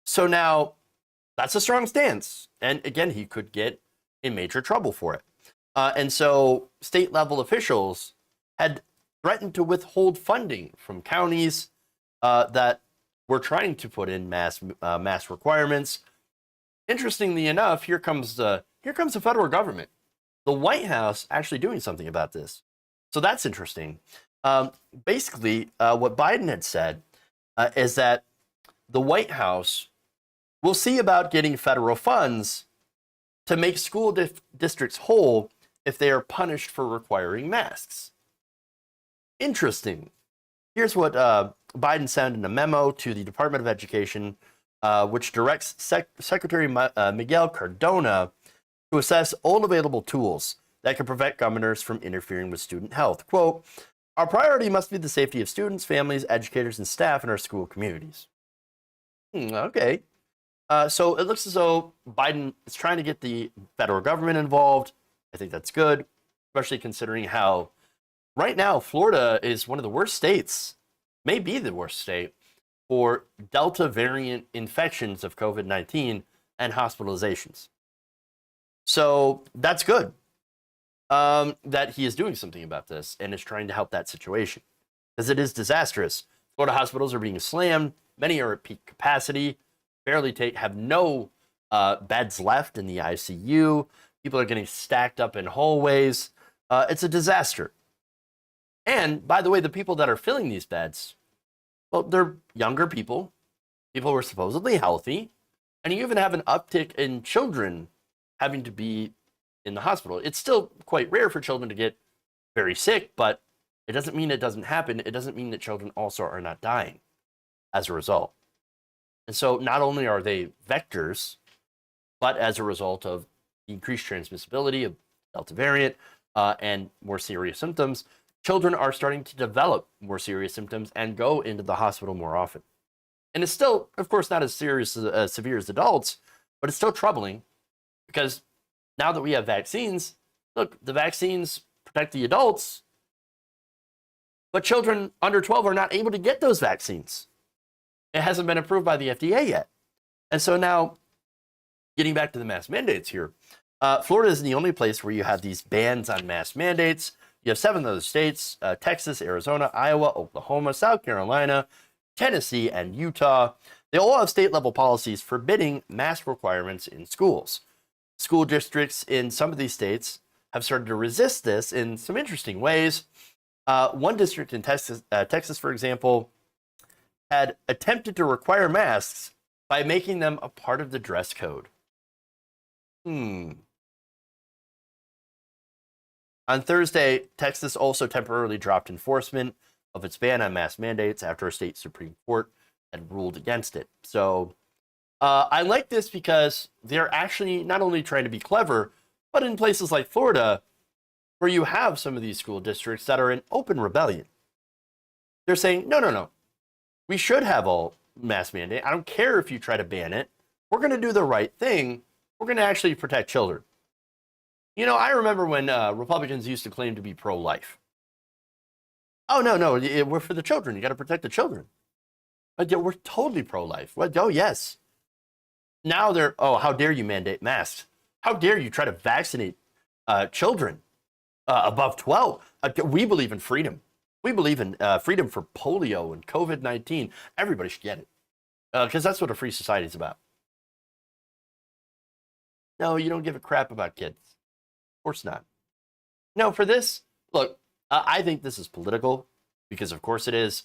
[SPEAKER 7] So now that's a strong stance. And again, he could get in major trouble for it. And so state level officials had threatened to withhold funding from counties that were trying to put in mask requirements. Interestingly enough, here comes the federal government, the White House actually doing something about this. So that's interesting. Basically, what Biden had said is that the White House will see about getting federal funds to make school districts whole if they are punished for requiring masks. Interesting. Here's what Biden sent in a memo to the Department of Education, which directs Secretary Miguel Cardona to assess all available tools that can prevent governors from interfering with student health. Quote, "Our priority must be the safety of students, families, educators, and staff in our school communities." Okay. So it looks as though Biden is trying to get the federal government involved. I think that's good, especially considering how right now Florida is one of the worst states, may be the worst state, for Delta variant infections of COVID-19 and hospitalizations. So that's good that he is doing something about this and is trying to help that situation, because it is disastrous. Florida hospitals are being slammed. Many are at peak capacity, have no beds left in the ICU. People are getting stacked up in hallways. It's a disaster. And by the way, the people that are filling these beds, well, they're younger people. People who are supposedly healthy. And you even have an uptick in children having to be in the hospital. It's still quite rare for children to get very sick, but it doesn't mean it doesn't happen. It doesn't mean that children also are not dying as a result. And so not only are they vectors, but as a result of increased transmissibility of Delta variant and more serious symptoms, children are starting to develop more serious symptoms and go into the hospital more often. And it's still, of course, not as severe as adults, but it's still troubling because now that we have vaccines, look, the vaccines protect the adults, but children under 12 are not able to get those vaccines. It hasn't been approved by the FDA yet. And so now, getting back to the mask mandates here, Florida is the only place where you have these bans on mask mandates. You have 7 other states, Texas, Arizona, Iowa, Oklahoma, South Carolina, Tennessee, and Utah. They all have state-level policies forbidding mask requirements in schools. School districts in some of these states have started to resist this in some interesting ways. One district in Texas, for example, had attempted to require masks by making them a part of the dress code. On Thursday, Texas also temporarily dropped enforcement of its ban on mask mandates after a state Supreme Court had ruled against it. So I like this because they're actually not only trying to be clever, but in places like Florida, where you have some of these school districts that are in open rebellion, they're saying, no. We should have all mask mandate. I don't care if you try to ban it. we're going to do the right thing. We're going to actually protect children. You know, I remember when Republicans used to claim to be pro-life. Oh, no, we're for the children. You got to protect the children. But yeah, we're totally pro-life. Well, oh, yes. Now they're, oh, how dare you mandate masks? How dare you try to vaccinate children above 12? We believe in freedom. We believe in freedom for polio and COVID-19. Everybody should get it. Because that's what a free society is about. No, you don't give a crap about kids. Of course not. No, for this, look, I think this is political, because of course it is.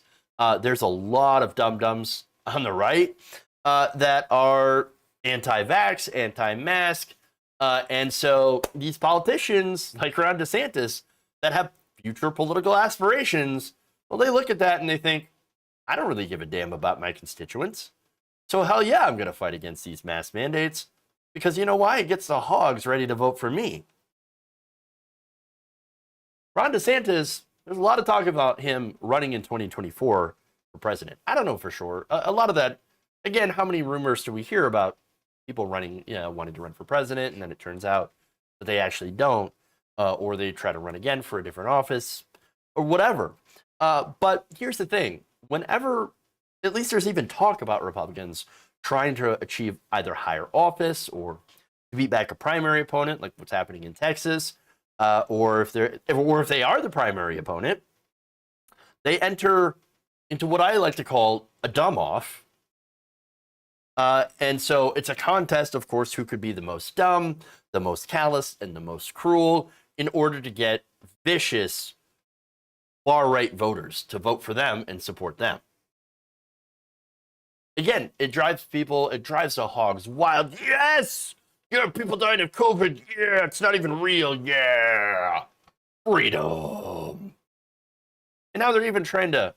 [SPEAKER 7] There's a lot of dum-dums on the right that are anti-vax, anti-mask. And so these politicians, like Ron DeSantis, that have future political aspirations, well, they look at that and they think, I don't really give a damn about my constituents. So hell yeah, I'm going to fight against these mask mandates, because you know why? It gets the hogs ready to vote for me. Ron DeSantis, there's a lot of talk about him running in 2024 for president. I don't know for sure. A lot of that, again, how many rumors do we hear about people running, wanting to run for president, and then it turns out that they actually don't, or they try to run again for a different office, or whatever. But here's the thing. Whenever, at least there's even talk about Republicans trying to achieve either higher office or to beat back a primary opponent, like what's happening in Texas, or if they are the primary opponent, they enter into what I like to call a dumb-off. And so it's a contest, of course, who could be the most dumb, the most callous, and the most cruel in order to get vicious far-right voters to vote for them and support them. Again, it drives the hogs wild. Yes! Yeah, people dying of COVID. Yeah, it's not even real. Yeah. Freedom. And now they're even trying to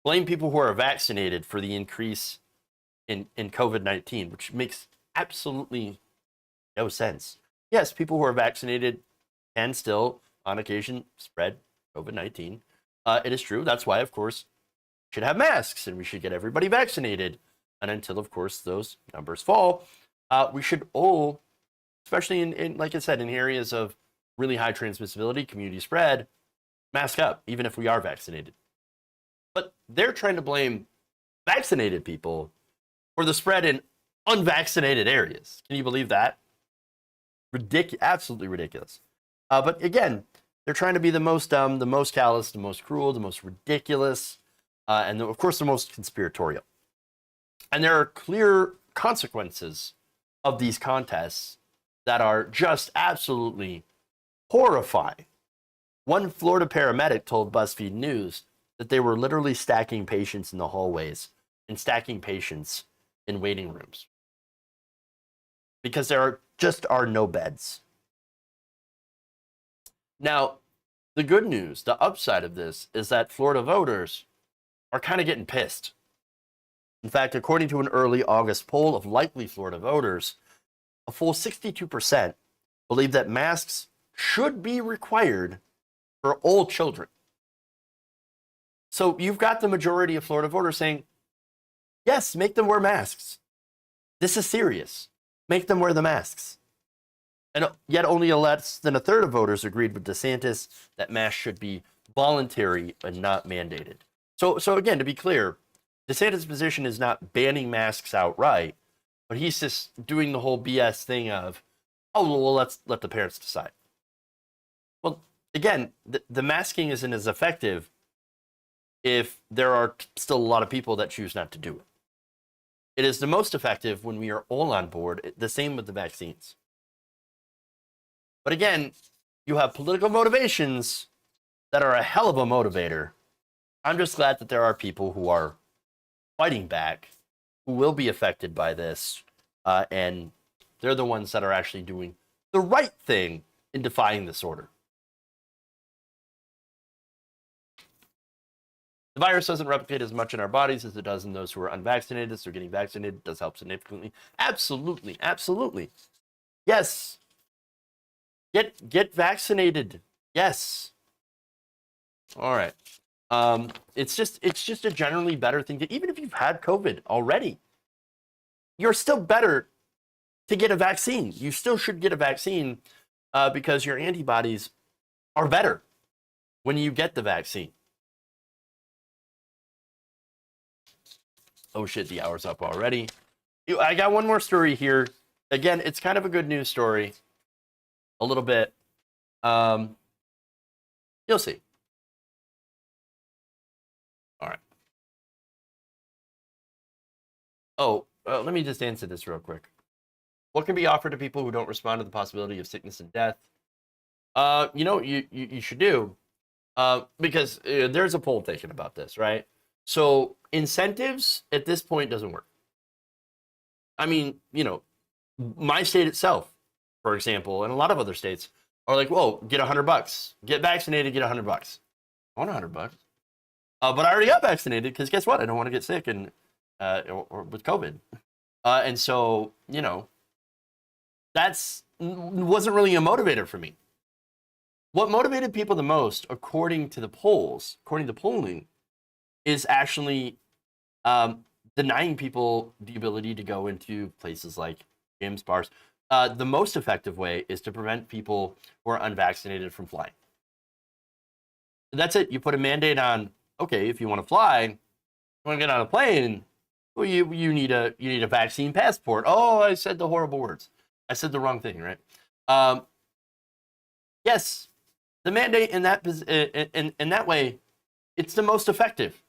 [SPEAKER 7] blame people who are vaccinated for the increase in COVID-19, which makes absolutely no sense. Yes, people who are vaccinated can still, on occasion, spread COVID-19. It is true. That's why, of course, we should have masks and we should get everybody vaccinated. And until, of course, those numbers fall, we should all, especially in, like I said, in areas of really high transmissibility, community spread, mask up, even if we are vaccinated. But they're trying to blame vaccinated people for the spread in unvaccinated areas. Can you believe that? Absolutely ridiculous. But again, they're trying to be the most dumb, the most callous, the most cruel, the most ridiculous, and of course the most conspiratorial. And there are clear consequences of these contests that are just absolutely horrifying. One Florida paramedic told BuzzFeed News that they were literally stacking patients in the hallways and stacking patients in waiting rooms because there are no beds. Now, the good news, the upside of this, is that Florida voters are kind of getting pissed. In fact, according to an early August poll of likely Florida voters, a full 62% believe that masks should be required for all children. So you've got the majority of Florida voters saying, yes, make them wear masks. This is serious. Make them wear the masks. And yet only less than a third of voters agreed with DeSantis that masks should be voluntary and not mandated. So again, to be clear, DeSantis' position is not banning masks outright, but he's just doing the whole BS thing of, oh, well, let's let the parents decide. Well, again, the masking isn't as effective if there are still a lot of people that choose not to do it. It is the most effective when we are all on board, the same with the vaccines. But again, you have political motivations that are a hell of a motivator. I'm just glad that there are people who are fighting back, who will be affected by this, and they're the ones that are actually doing the right thing in defying this order. The virus doesn't replicate as much in our bodies as it does in those who are unvaccinated, so getting vaccinated does help significantly. Absolutely, absolutely. Yes. Get vaccinated. Yes. All right. It's just a generally better thing to, even if you've had COVID already, you're still better to get a vaccine. You still should get a vaccine because your antibodies are better when you get the vaccine. Oh shit, the hour's up already. I got one more story here. Again, it's kind of a good news story. A little bit. You'll see. All right. Oh, let me just answer this real quick. What can be offered to people who don't respond to the possibility of sickness and death? You know what you should do? Because there's a poll taken about this, right? So incentives at this point doesn't work. I mean, you know, my state itself, for example, and a lot of other states are like, whoa, get $100. Get vaccinated, get $100. I want $100. But I already got vaccinated because guess what? I don't want to get sick and or with COVID. And so, you know, that's wasn't really a motivator for me. What motivated people the most, according to the polls, according to polling, is actually denying people the ability to go into places like gyms, bars. The most effective way is to prevent people who are unvaccinated from flying. That's it. You put a mandate on, okay, if you want to fly, you want to get on a plane, well, you need a vaccine passport. Oh, I said the horrible words. I said the wrong thing, right? Yes, the mandate in that way, it's the most effective.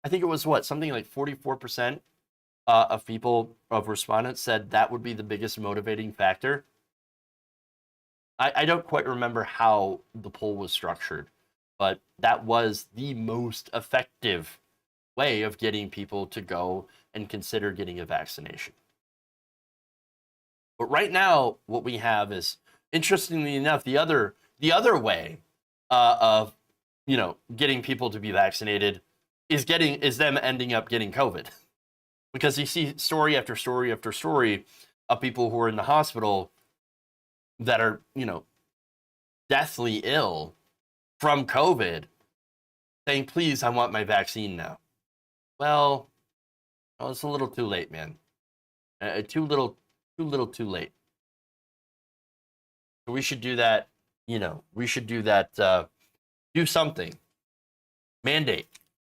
[SPEAKER 7] I think it was something like 44% of people, of respondents, said that would be the biggest motivating factor. I don't quite remember how the poll was structured, but that was the most effective way of getting people to go and consider getting a vaccination. But right now, what we have is, interestingly enough, the other way of, you know, getting people to be vaccinated is them ending up getting COVID. Because you see story after story after story of people who are in the hospital that are, you know, deathly ill from COVID, saying, please, I want my vaccine now. Well, it's a little too late, man. Too little too late. So we should do that, you know, do something. Mandate.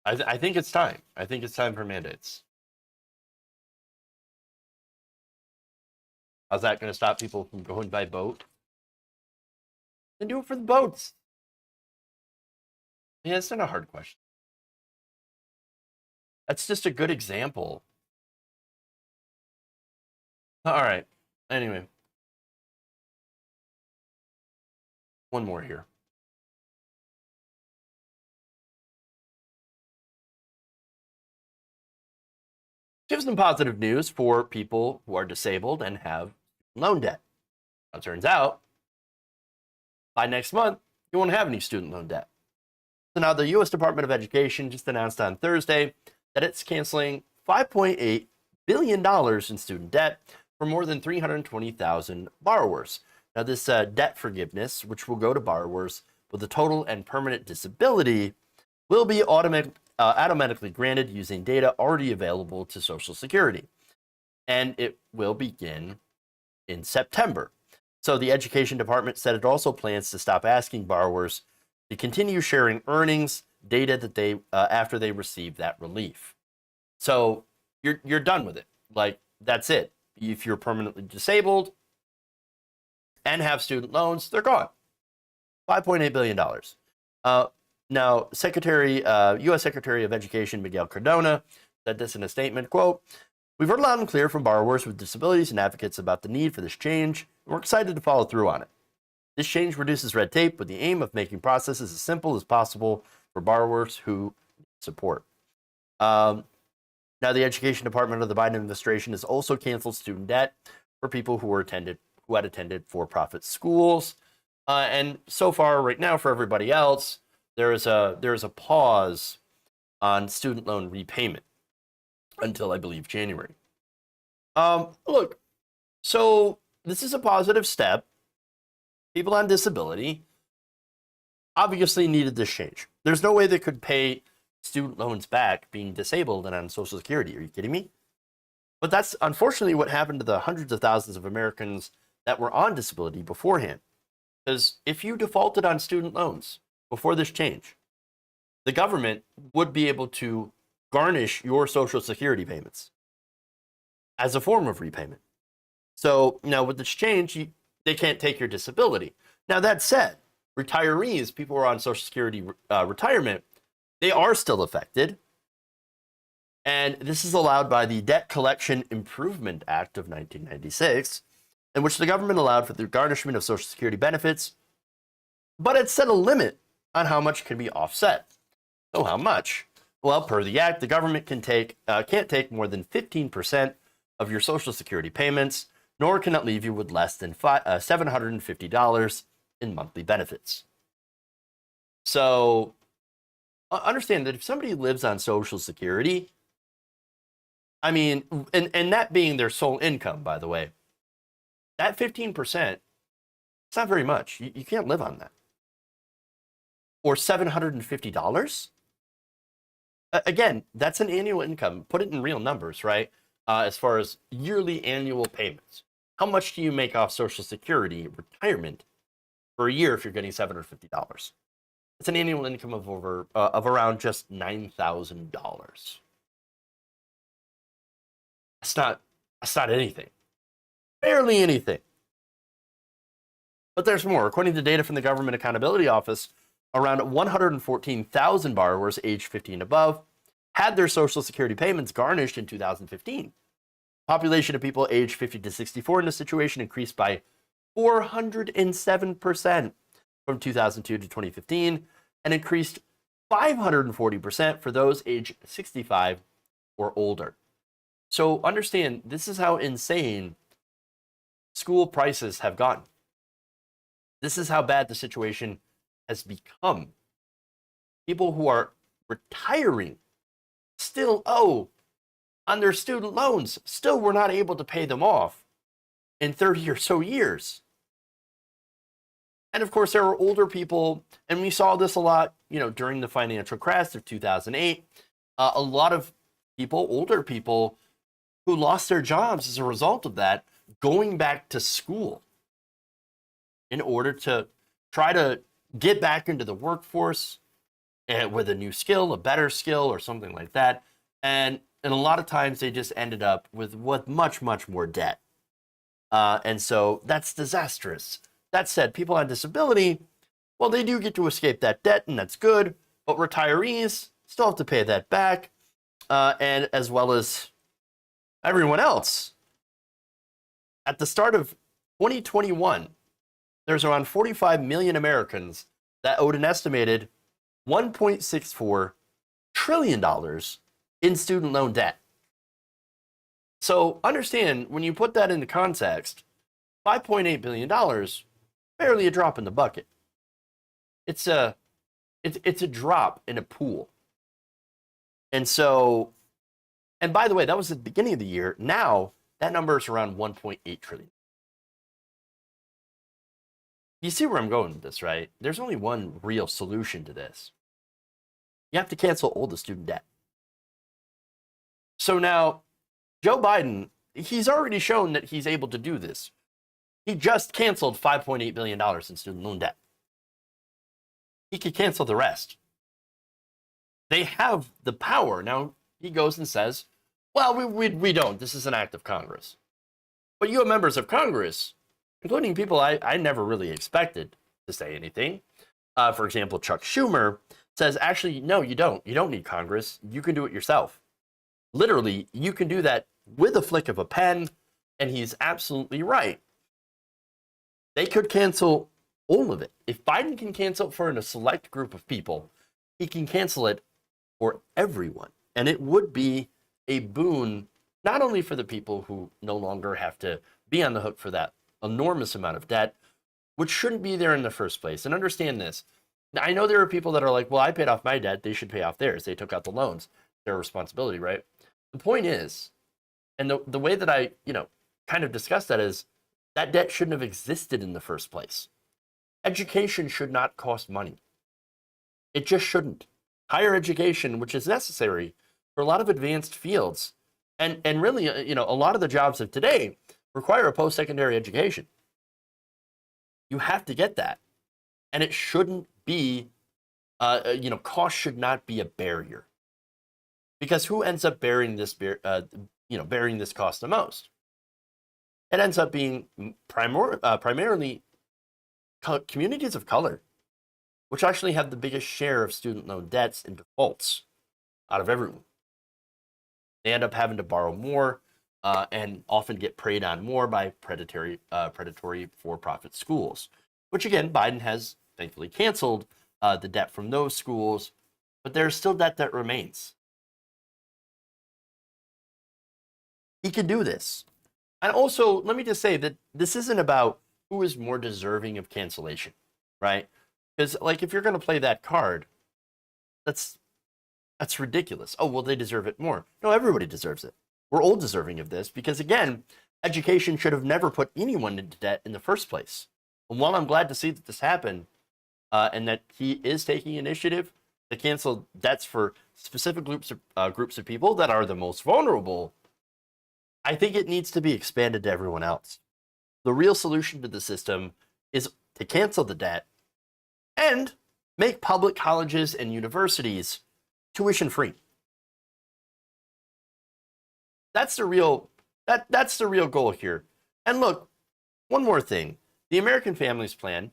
[SPEAKER 7] I think it's time. I think it's time for mandates. How's that going to stop people from going by boat? Then do it for the boats. Yeah, it's not a hard question. That's just a good example. All right. Anyway. One more here. Give some positive news for people who are disabled and have loan debt. Now, it turns out, by next month, you won't have any student loan debt. So now the U.S. Department of Education just announced on Thursday that it's canceling $5.8 billion in student debt for more than 320,000 borrowers. Now, this debt forgiveness, which will go to borrowers with a total and permanent disability, will be automatically granted using data already available to Social Security. And it will begin in September. So the Education Department said it also plans to stop asking borrowers to continue sharing earnings data that they after they receive that relief. So you're done with it. Like, that's it. If you're permanently disabled and have student loans, they're gone. $5.8 billion. Now, U.S. Secretary of Education Miguel Cardona said this in a statement, quote, "We've heard loud and clear from borrowers with disabilities and advocates about the need for this change, and we're excited to follow through on it. This change reduces red tape with the aim of making processes as simple as possible for borrowers who need support." Now, the Education Department of the Biden administration has also canceled student debt for people who had attended for-profit schools. And so far, right now, for everybody else, there is a pause on student loan repayment until, I believe, January. Look, so this is a positive step. People on disability obviously needed this change. There's no way they could pay student loans back being disabled and on Social Security. Are you kidding me? But that's unfortunately what happened to the hundreds of thousands of Americans that were on disability beforehand. Because if you defaulted on student loans before this change, the government would be able to garnish your Social Security payments as a form of repayment. So now with this change, they can't take your disability. Now that said, retirees, people who are on Social Security retirement, they are still affected. And this is allowed by the Debt Collection Improvement Act of 1996, in which the government allowed for the garnishment of Social Security benefits, but it set a limit on how much can be offset. So how much? Well, per the act, the government can't take more than 15% of your Social Security payments, nor can it leave you with less than $750 in monthly benefits. So understand that if somebody lives on Social Security, I mean, and that being their sole income, by the way, that 15%, it's not very much. You can't live on that. Or $750? Again, that's an annual income. Put it in real numbers, right? As far as yearly annual payments. How much do you make off Social Security retirement for a year if you're getting $750? It's an annual income of around just $9,000. That's not anything. Barely anything. But there's more. According to data from the Government Accountability Office, around 114,000 borrowers aged 15 and above had their Social Security payments garnished in 2015. Population of people aged 50 to 64 in this situation increased by 407% from 2002 to 2015 and increased 540% for those aged 65 or older. So understand, this is how insane school prices have gotten. This is how bad the situation has become. People who are retiring still owe on their student loans. Still were not able to pay them off in 30 or so years. And of course, there were older people, and we saw this a lot, during the financial crash of 2008. A lot of people, older people, who lost their jobs as a result of that, going back to school in order to try to get back into the workforce with a new skill, a better skill, or something like that. And a lot of times they just ended up with much, much more debt. And so that's disastrous. That said, people on disability, well, they do get to escape that debt, and that's good. But retirees still have to pay that back, and as well as everyone else. At the start of 2021, there's around 45 million Americans that owed an estimated $1.64 trillion in student loan debt. So understand, when you put that into context, $5.8 billion, barely a drop in the bucket. It's a drop in a pool. And so, and by the way, that was at the beginning of the year. Now, that number is around 1.8 trillion. You see where I'm going with this, right? There's only one real solution to this. You have to cancel all the student debt. So now, Joe Biden, he's already shown that he's able to do this. He just canceled $5.8 billion in student loan debt. He could cancel the rest. They have the power. Now, he goes and says, well, we don't. This is an act of Congress. But you have members of Congress, including people I never really expected to say anything. For example, Chuck Schumer says, actually, no, you don't. You don't need Congress. You can do it yourself. Literally, you can do that with a flick of a pen, and he's absolutely right. They could cancel all of it. If Biden can cancel it for a select group of people, he can cancel it for everyone. And it would be a boon, not only for the people who no longer have to be on the hook for that enormous amount of debt, which shouldn't be there in the first place. And understand this. I know there are people that are like, well, I paid off my debt. They should pay off theirs. They took out the loans. Their responsibility, right? The point is, and the way that I, kind of discussed that is, that debt shouldn't have existed in the first place. Education should not cost money. It just shouldn't. Higher education, which is necessary for a lot of advanced fields, And really, you know, a lot of the jobs of today require a post-secondary education. You have to get that. And it shouldn't be, you know, cost should not be a barrier. Because who ends up bearing this, you know, bearing this cost the most? It ends up being primarily communities of color, which actually have the biggest share of student loan debts and defaults out of everyone. They end up having to borrow more and often get preyed on more by predatory for-profit schools, which again, Biden has thankfully canceled the debt from those schools, but there's still debt that remains. He can do this. And also, let me just say that this isn't about who is more deserving of cancellation, right? Because, like, if you're going to play that card, that's ridiculous. Oh, well, they deserve it more. No, everybody deserves it. We're all deserving of this because, again, education should have never put anyone into debt in the first place. And while I'm glad to see that this happened and that he is taking initiative to cancel debts for specific groups of people that are the most vulnerable, I think it needs to be expanded to everyone else. The real solution to the system is to cancel the debt and make public colleges and universities tuition free. That's the real goal here. And look, one more thing: the American Families Plan,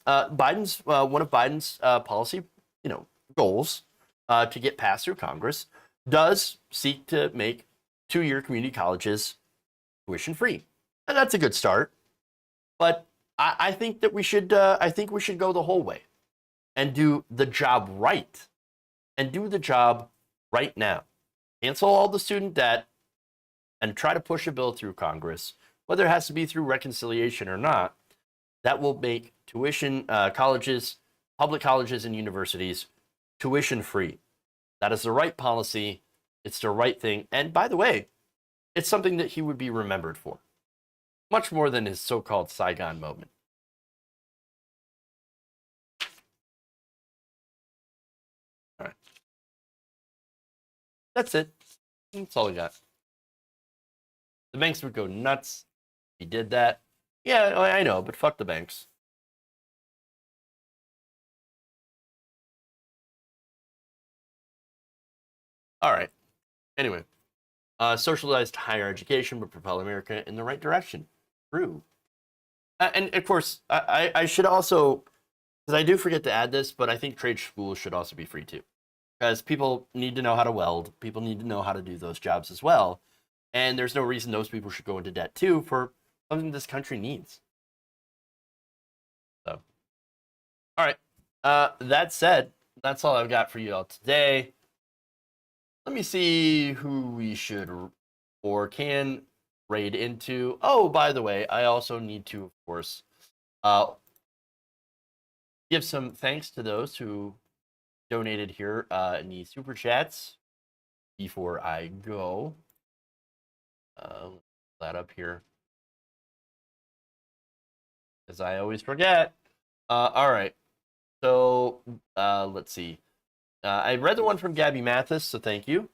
[SPEAKER 7] Biden's one of Biden's policy, you know, goals to get passed through Congress, does seek to make two-year community colleges tuition free, and that's a good start. But I think that we should go the whole way and do the job right, and do the job right now. Cancel all the student debt and try to push a bill through Congress, whether it has to be through reconciliation or not, that will make tuition colleges, public colleges and universities tuition free. That is the right policy. It's the right thing. And by the way, it's something that he would be remembered for, much more than his so-called Saigon moment. All right. That's it. That's all I got. The banks would go nuts if he did that. Yeah, I know, but fuck the banks. All right. Anyway, socialized higher education would propel America in the right direction. True. And of course, I should also, because I do forget to add this, but I think trade schools should also be free too. Because people need to know how to weld. People need to know how to do those jobs as well. And there's no reason those people should go into debt too for something this country needs. So, all right. That said, that's all I've got for you all today. Let me see who we should or can raid into. Oh, by the way, I also need to, of course, give some thanks to those who donated here in the super chats before I go. That up here, because I always forget. All right, so let's see. I read the one from Gabby Mathis, so thank you.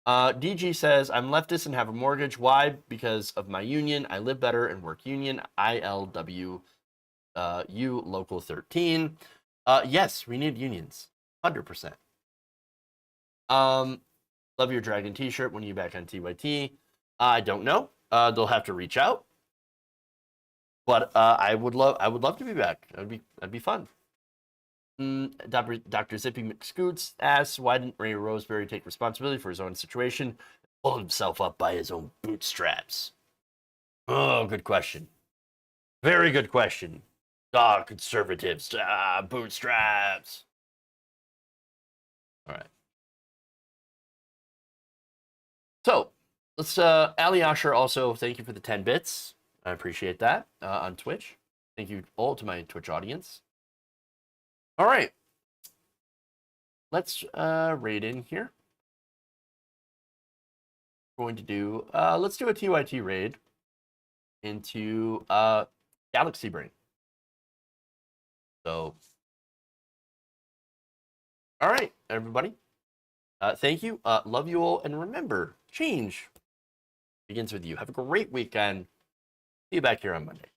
[SPEAKER 7] DG says, I'm leftist and have a mortgage. Why? Because of my union. I live better and work union. ILW Local 13. Yes, we need unions. 100%. Love your dragon t-shirt. When are you back on TYT? I don't know. They'll have to reach out. But I would love to be back. That'd be fun. Dr. Zippy McScoots asks, why didn't Ray Roseberry take responsibility for his own situation and pull himself up by his own bootstraps? Oh, good question. Very good question. Conservatives. Bootstraps. All right. So, let's, Ali Asher also, thank you for the 10 bits. I appreciate that on Twitch. Thank you all to my Twitch audience. All right. Let's raid in here. We're going to do, let's do a TYT raid into Galaxy Brain. So, all right, everybody. Thank you. Love you all. And remember, change begins with you. Have a great weekend. See you back here on Monday.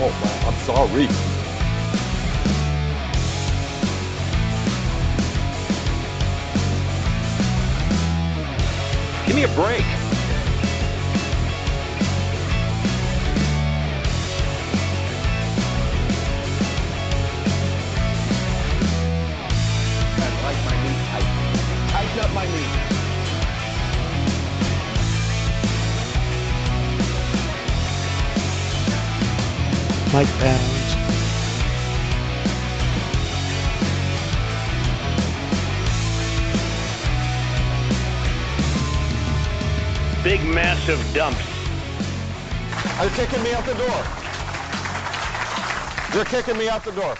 [SPEAKER 4] Oh, man, I'm sorry.
[SPEAKER 6] Give me a break.
[SPEAKER 2] I like my knee tight. Tighten up my knee.
[SPEAKER 10] Mike Bounds.
[SPEAKER 6] Big, massive dumps.
[SPEAKER 3] They're kicking me out the door. They're kicking me out the door.